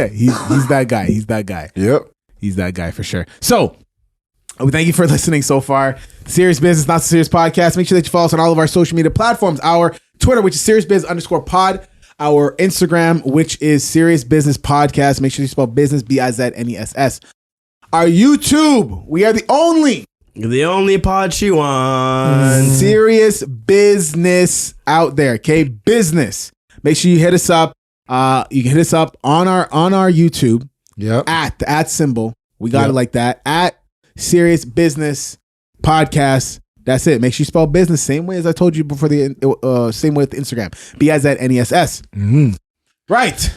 he's that guy. He's that guy. Yep. He's that guy for sure. So, we thank you for listening so far. Serious Business, Not So Serious Podcast. Make sure that you follow us on all of our social media platforms. Our Twitter, which is SeriousBiz_pod. Our Instagram, which is Serious Business Podcast. Make sure you spell business, BIZNESS. Our YouTube, we are the only pod she wants. serious business out there. Okay, business. Make sure you hit us up. You can hit us up on our YouTube. Yep. At the @ symbol. We got it like that. At Serious Business Podcast. That's it. Make sure you spell business same way as I told you before, the same way with the Instagram. BIZNESS. Right.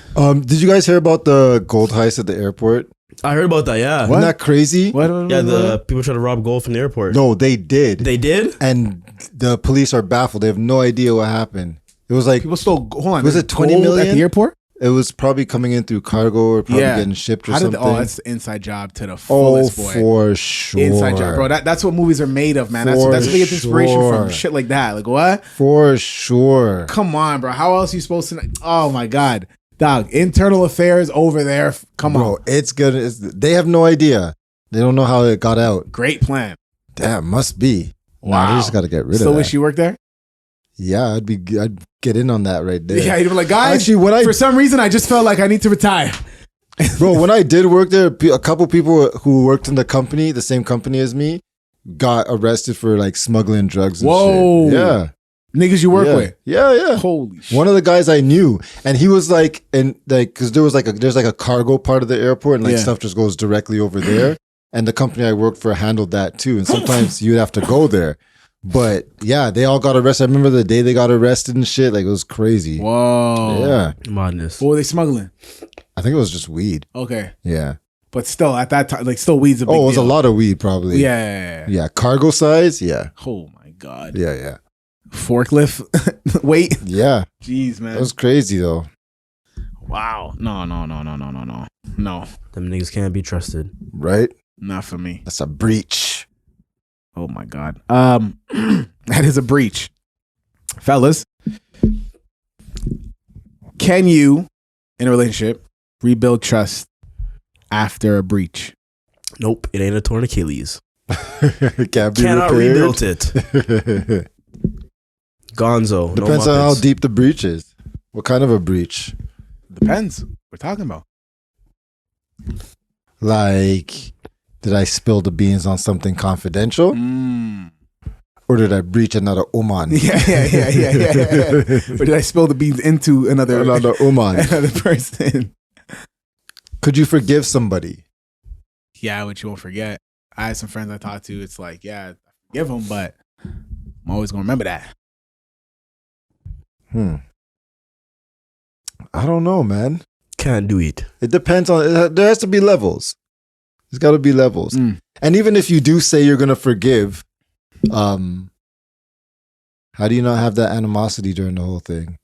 Did you guys hear about the gold heist at the airport? I heard about that, yeah. Isn't that crazy? What? Yeah, the people trying to rob gold from the airport. No, they did. They did? And the police are baffled. They have no idea what happened. It was like People stole, hold on. Was it 20 gold million? at the airport? It was probably coming in through cargo or probably getting shipped or something. That's the inside job to the fullest, boy. For sure. Inside job, bro. That's what movies are made of, man. That's where they get inspiration from. Shit like that. Like what? For sure. Come on, bro. How else are you supposed to know? Oh my God. Dog, internal affairs over there. Come on. Bro, it's good. They have no idea. They don't know how it got out. Great plan. Damn, must be. Wow. Nah, they just got to get rid of Still that. wish you worked there? Yeah, I'd get in on that right there. Yeah, you'd be like, guys, actually, for some reason, I just felt like I need to retire. Bro, when I did work there, a couple people who worked in the company, the same company as me, got arrested for like smuggling drugs and Whoa. shit. Yeah. Niggas you work with. Yeah. Holy shit. One of the guys I knew, and he was like, because there's like a cargo part of the airport, and like stuff just goes directly over there. And the company I worked for handled that too. And sometimes you'd have to go there. But yeah, they all got arrested. I remember the day they got arrested and shit. Like it was crazy. Whoa. Yeah. Madness. What were they smuggling? I think it was just weed. Okay. Yeah. But still, at that time, like still weed's a big Oh, it was deal. a lot of weed probably. Yeah. Yeah. Cargo size. Yeah. Oh my God. Yeah. Forklift weight. Yeah. Jeez, man. That was crazy though. Wow. No. No. Them niggas can't be trusted. Right? Not for me. That's a breach. Oh my God. That is a breach. Fellas, can you, in a relationship, rebuild trust after a breach? Nope, it ain't a torn Achilles. Can't be Cannot repaired. rebuild it. Gonzo. Depends no on how Muppets. deep the breach is. What kind of a breach? Depends. We're talking about. Like, did I spill the beans on something confidential? Or did I breach another Oman? Yeah. Or did I spill the beans into another Oman. another person? Could you forgive somebody? Yeah, which you won't forget. I had some friends I talked to. It's like, yeah, I forgive them, but I'm always gonna remember that. I don't know, man. Can't do it. It depends on. There has to be levels. There's got to be levels. And even if you do say you're gonna forgive, how do you not have that animosity during the whole thing?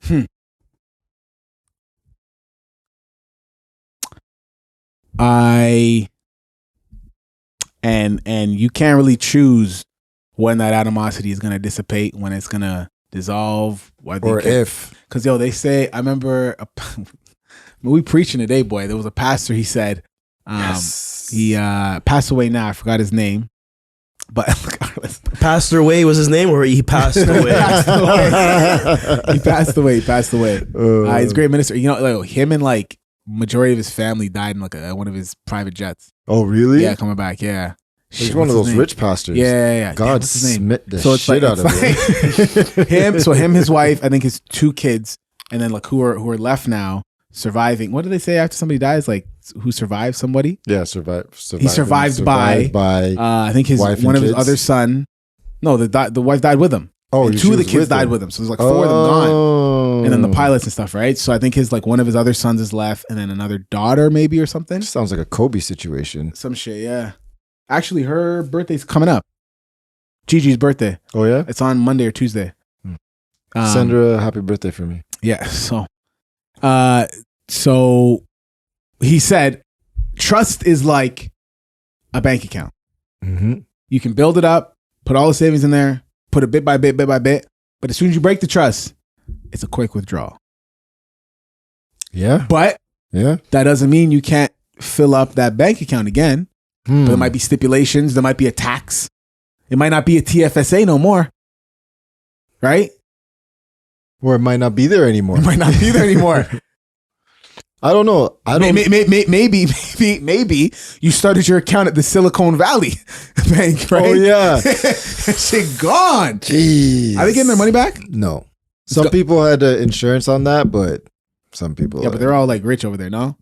And you can't really choose when that animosity is gonna dissipate, when it's gonna dissolve, because they say, I remember we preaching today, boy. There was a pastor. He said, he passed away now. I forgot his name, but Pastor Away was his name, or he passed away? He passed away. He's a great minister. You know, like, him and like majority of his family died in like one of his private jets. Oh, really? Yeah, coming back. Yeah. He's one of those rich pastors. Yeah. God what's his name? smit the shit out of him. Him, his wife, I think his 2 kids, and then like who are left now surviving. What do they say after somebody dies? Like who survives somebody? Yeah, survived He survived by I think his wife one and of his kids? other son. No, the wife died with him. Oh, and she 2 of the was kids with died him. with him. So there's like 4 of them gone. And then the pilots and stuff, right? So I think his like one of his other sons is left, and then another daughter maybe or something. Sounds like a Kobe situation. Some shit, yeah. Actually, her birthday's coming up. Gigi's birthday. Oh yeah, It's on Monday or Tuesday. send her a happy birthday for me. Yeah. So he said, trust is like a bank account. Mm-hmm. You can build it up, put all the savings in there, put it bit by bit. But as soon as you break the trust, it's a quick withdrawal. Yeah, But yeah. that doesn't mean you can't fill up that bank account again. But there might be stipulations. There might be a tax. It might not be a TFSA no more. Right? Or it might not be there anymore. It might not be there anymore. I don't know. Maybe you started your account at the Silicon Valley Bank, right? Oh yeah. Shit gone. Jeez. Are they getting their money back? No. Some people had insurance on that, but some people. Yeah, but they're all like rich over there, no?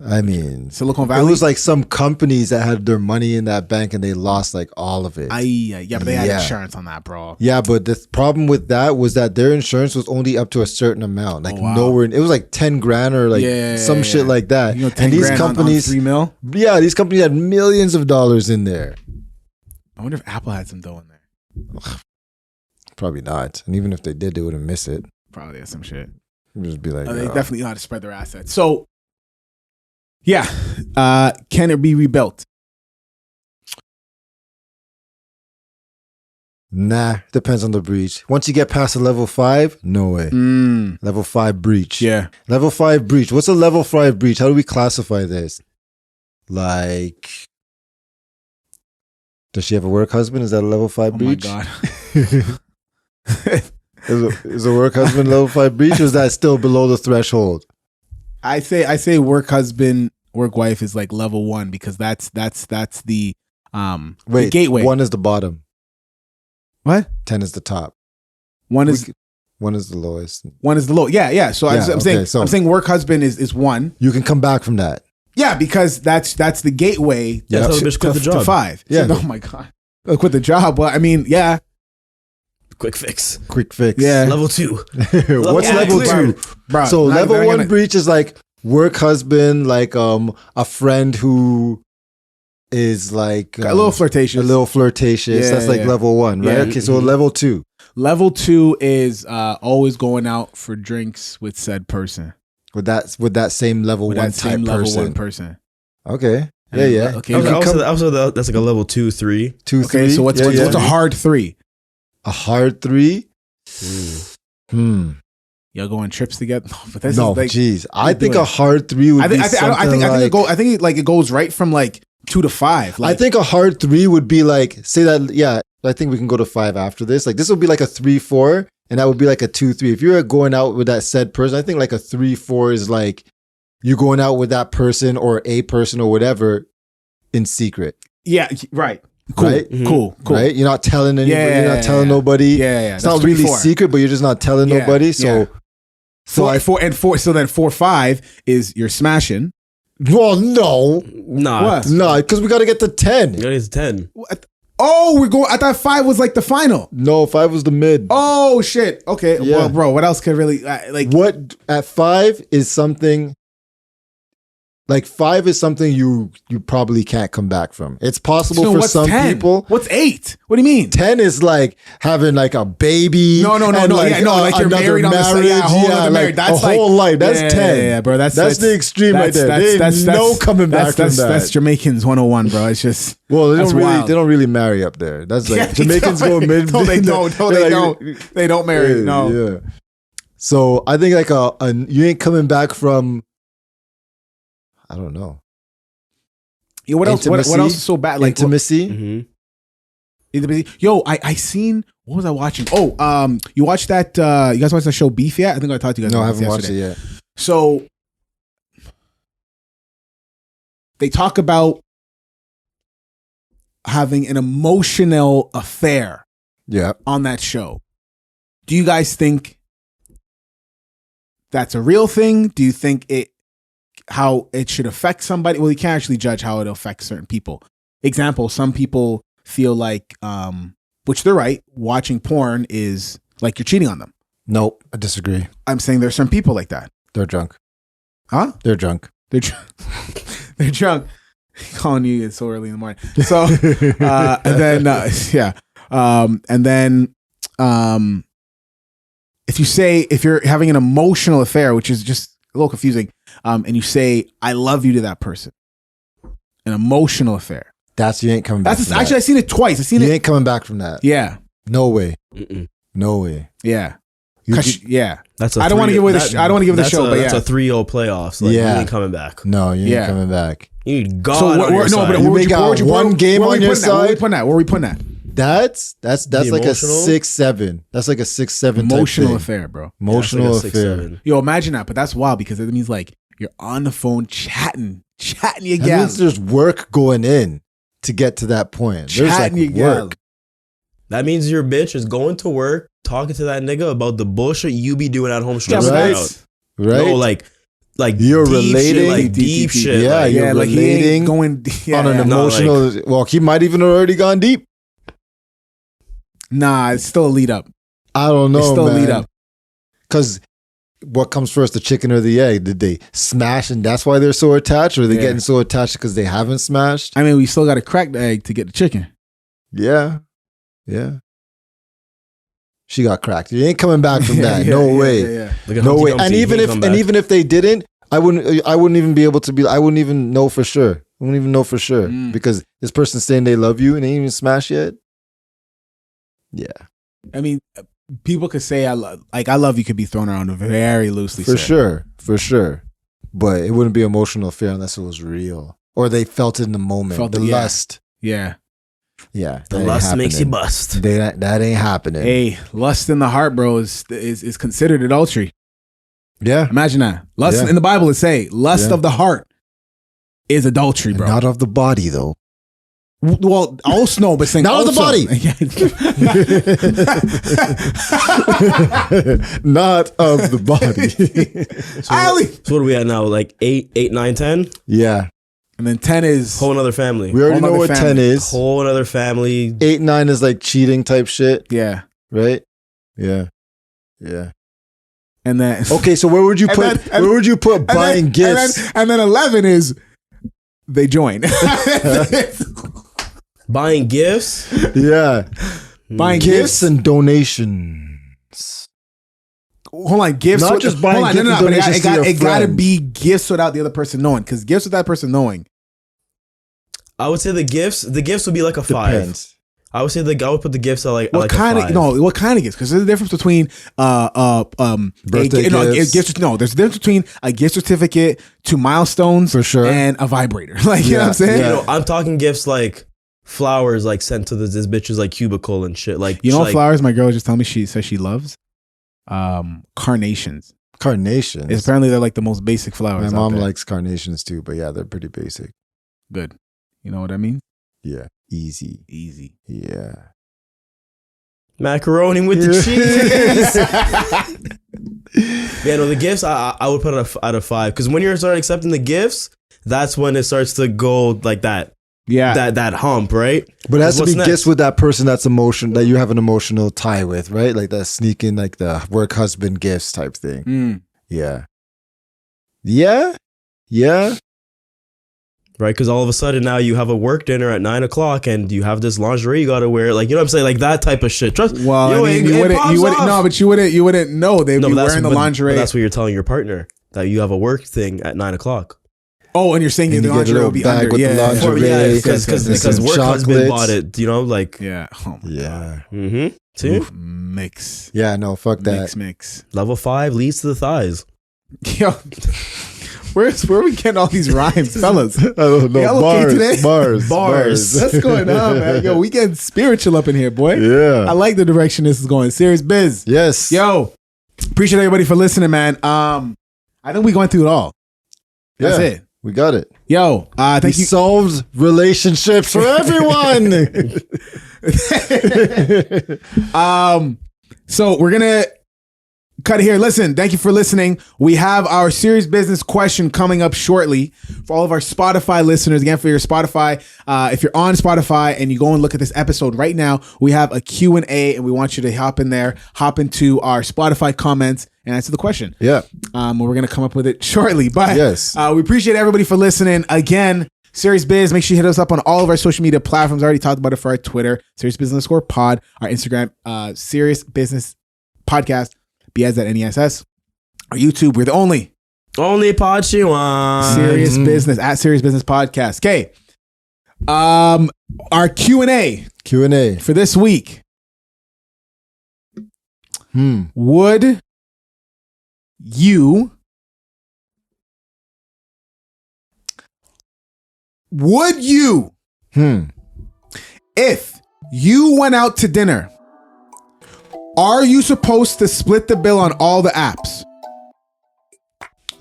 I mean, Silicon it Valley. was like some companies that had their money in that bank and they lost like all of it. Yeah, but they had Yeah. insurance on that, bro. Yeah, but the problem with that was that their insurance was only up to a certain amount. Like wow. nowhere. It was like 10 grand or like some shit like that. You know, 10 and these grand companies, on 3 mil. yeah, these companies had millions of dollars in there. I wonder if Apple had some dough in there. Probably not. And even if they did, they wouldn't miss it. Probably had some shit. Just be like, They "Oh." definitely know how to spread their assets. So, yeah, can it be rebuilt? Nah, depends on the breach. Once you get past a level 5, no way. Level 5 breach. Yeah. Level 5 breach. What's a level 5 breach? How do we classify this? Like, does she have a work husband? Is that a level 5 breach? Oh my God. Is a work husband level 5 breach, or is that still below the threshold? I say work husband, work wife is like level 1 because that's the the gateway. 1 is the bottom. What? 10 is the top. 1 is One is the lowest. 1 is the low. Yeah. So Yeah, I'm okay, saying work husband is 1. You can come back from that. Yeah, because that's the gateway Yeah. That's how the bitch quit the job. to 5. Yeah. So, oh my God. Quit the job. Well, I mean, yeah. Quick fix. Quick fix. Yeah. Level 2. What's Yeah, level clear. 2? Bro, So not level even 1 gonna- breach is like work husband, like a friend who is like a little flirtatious. A little flirtatious. Yeah, That's like yeah. level 1, right? Yeah. Okay, so level 2. Level 2 is always going out for drinks with said person. With that same level With 1 that same type level person. 1 person. Okay. And Yeah. okay, You can come That's like a level 2, 3. 2, 3. Okay, so what's a hard 3? A hard 3? Y'all go on trips together? No, but this No, is like, jeez. I you think doing? a hard 3 would be something I think it goes right from like 2 to 5. Like, I think a hard 3 would be like, say that, yeah, I think we can go to 5 after this. Like, this would be like a 3-4, and that would be like a 2-3. If you're going out with that said person, I think like a 3-4 is like you going out with that person or a person or whatever in secret. yeah, right. Cool, Right? cool. Right? You're not telling anybody. Yeah, You're not telling yeah. nobody. Yeah. It's not really secret, but you're just not telling Yeah, nobody. So, yeah. So then 4-5 is you're smashing. well, no. Nah. What? No, because we got to get to 10. You got to 10. Oh, we're going. I thought 5 was like the final. No, 5 was the mid. Oh shit. Okay. Yeah. Well, bro, what else could really like? What at 5 is something like 5 is something you probably can't come back from. It's possible So for what's some 10? people. What's 8? What do you mean? 10 is like having like a baby. No. and Yeah, no, like you're another married on the side. Yeah, a whole other like marriage. That's a whole like- life. That's Yeah, 10. yeah, bro. That's the extreme right there. There's no coming back from that. That's Jamaicans 101, bro. It's just well, that's wild. they don't really marry up there. That's like Yeah, they Jamaicans don't. go mid. No, they don't. No, they They're don't. They don't marry. No. Yeah. So I think like a you ain't coming back from. I don't know. Yeah, what else? What Intimacy? else is so bad? Like Intimacy. Mm-hmm. Yo, I seen. What was I watching? Oh, you watched that? You guys watched that show Beef yet? I think I talked to you guys. No, I about haven't this watched yesterday. it yet. So they talk about having an emotional affair Yeah. on that show. Do you guys think that's a real thing? Do you think how it should affect somebody? Well, you can't actually judge how it affects certain people. Example, some people feel like, which they're right, watching porn is like you're cheating on them. Nope, I disagree. I'm saying there's some people like that. They're drunk. Huh? They're drunk. They're they're drunk. Calling you it's so early in the morning. So and then if you're having an emotional affair, which is just a little confusing, and you say I love you to that person, an emotional affair. That's you ain't coming back. That's from actually that. I've seen it twice. I've seen You it. ain't coming back from that. Yeah, No way. Mm-mm. No way. yeah, You 'Cause could- yeah. That's I don't wanna give away the I don't wanna give the show, but that's yeah. a 3-0 playoffs. Like, Yeah. you ain't coming back. no, you ain't Yeah. coming back. You need God So on your no, side. but You where would make you, out where would you, one game where on we your putting that? Where we side? putting that? Where we putting that? That's like a emotional? 6-7. That's like a 6-7 Emotional type thing. affair, bro. Emotional Yeah, it's like a affair. 6-7. Yo, imagine that, but that's wild because it means like you're on the phone chatting your That gal. means there's work going in to get to that point. There's like Chatting your gal. work. That means your bitch is going to work, talking to that nigga about the bullshit you be doing at home stressed right. out. Right? No, like You're deep relating. shit, like Deep, deep deep. shit. Yeah, like, you're like he relating ain't going on an No, emotional. well, he might even already gone deep. Nah, it's still a lead up. I don't know, It's still a man. lead up. Because what comes first, the chicken or the egg? Did they smash and that's why they're so attached? Or are they Yeah. getting so attached because they haven't smashed? I mean, we still got to crack the egg to get the chicken. Yeah. Yeah. You know what I'm saying? Yeah. Yeah. she got cracked. You ain't coming back from that. No way. Like a No Humpty way. Dumpty, And he even ain't come back. if they didn't, I wouldn't even be able to be. I wouldn't even know for sure. I wouldn't even know for sure because this person's saying they love you and they ain't even smash yet. Yeah, I mean, people could say I love you could be thrown around very loosely. for sure. But it wouldn't be emotional affair unless it was real or they felt it in the moment. Felt the it, yeah. lust. Yeah. Yeah, The that ain't lust makes you happening. bust. That ain't happening. Hey, lust in the heart, bro, is considered adultery. Yeah, Imagine that. Lust Yeah. in the Bible, it say lust Yeah. of the heart is adultery, bro. not of the body though. Well, also no, but saying Not of the also. body. Not of the body. So what are we at now? Like 8, 9, 10? Yeah, And then 10 is Whole another family. we already Whole know nother what family. 10 is. Whole another family. 8, 9 is like cheating type shit, yeah. right? Yeah. And then Okay, so where would you put buying gifts? And then 11 is they join. Buying gifts. Yeah, Buying gifts gifts. and donations. Hold on, gifts. Not with- just buying hold on, gifts and but donations to your it gotta friends. be gifts without the other person knowing. Because gifts without that person knowing. I would say the gifts would be like a 5. Depends. I would say I would put the gifts at like What like kind a 5. of what kind of gifts? Because there's a difference between Birthday gifts. there's a difference between a gift certificate to milestones For sure. and a vibrator. Like you know Yeah, what I'm saying? yeah. You know, I'm talking gifts like flowers like sent to this bitch's like cubicle and shit. Like You know what like, flowers my girl just told me she says she loves? Carnations. Carnations. Apparently they're like the most basic flowers. My out mom there. likes carnations too, but yeah, they're pretty basic. Good. You know what I mean? Yeah, easy. Easy. Yeah. macaroni with the cheese. Yeah, no, the gifts I would put out of 5 because when you start accepting the gifts, that's when it starts to go like that. Yeah. That hump, right? But it has to What's be next? gifts with that person that you have an emotional tie with, right? Like that sneaking, like the work husband gifts type thing. Mm. Yeah. Yeah. Yeah. Right, because all of a sudden now you have a work dinner at 9 o'clock and you have this lingerie you gotta wear, like you know what I'm saying, like that type of shit. Trust. Well, yo, I mean, it you wouldn't pops off. no, but you wouldn't know they'd be wearing the lingerie. But that's what you're telling your partner, that you have a work thing at 9 o'clock. Oh, and you're saying And the you get a lingerie little will be bag under. with the Yeah. lingerie. Yeah, and because some work husband chocolates. bought it, you know, like Yeah. Oh my Yeah. mm-hmm. See, Mix. Yeah, no, fuck that. Mix. level 5 leads to the thighs. Yo. Where are we getting all these rhymes, fellas? I don't know. Y'all okay today? Bars. What's going on, man? Yo, we getting spiritual up in here, boy. Yeah. I like the direction this is going. Serious biz. Yes. Yo, appreciate everybody for listening, man. I think we going through it all. That's Yeah, it. We got it. Yo, We thank you. solved relationships for everyone. So we're gonna cut it here. Listen, thank you for listening. We have our serious business question coming up shortly for all of our Spotify listeners. Again, for your Spotify, if you're on Spotify and you go and look at this episode right now, we have a Q&A and we want you to hop in there, hop into our Spotify comments and answer the question. Yeah. We're gonna come up with it shortly. But Yes. we appreciate everybody for listening. Again, Serious Biz, make sure you hit us up on all of our social media platforms. I already talked about it for our Twitter, Serious Business _pod, our Instagram, Serious Business Podcast, BS@NESS. Our YouTube, we're the only Only pod she wants. Serious Business at Serious Business Podcast. Okay. Our Q&A Q&A. for this week. Would you if you went out to dinner, are you supposed to split the bill on all the apps?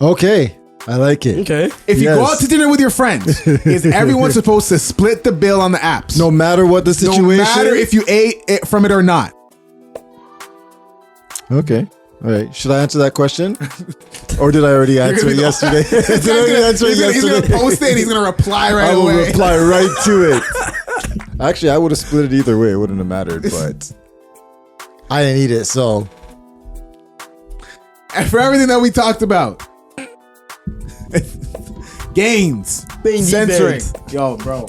Okay. I like it. Okay. If you Yes. go out to dinner with your friends, is everyone supposed to split the bill on the apps? No matter what the situation. No matter if you ate it from it or not. Okay. All right. Should I answer that question? Or did I already answer it yesterday? Did I already answer it He's yesterday? going to post it and he's going to reply right I will away. reply right to it. Actually, I would have split it either way. It wouldn't have mattered, but I didn't eat it, so. And for everything that we talked about. Gains. Censoring. Yo, bro.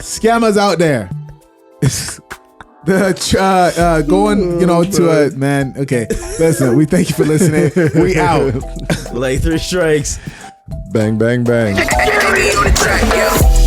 Scammers out there. Going, to a man. Okay, listen. We thank you for listening. We out. Like 3 strikes. Bang, bang, bang. Security on the track, yo.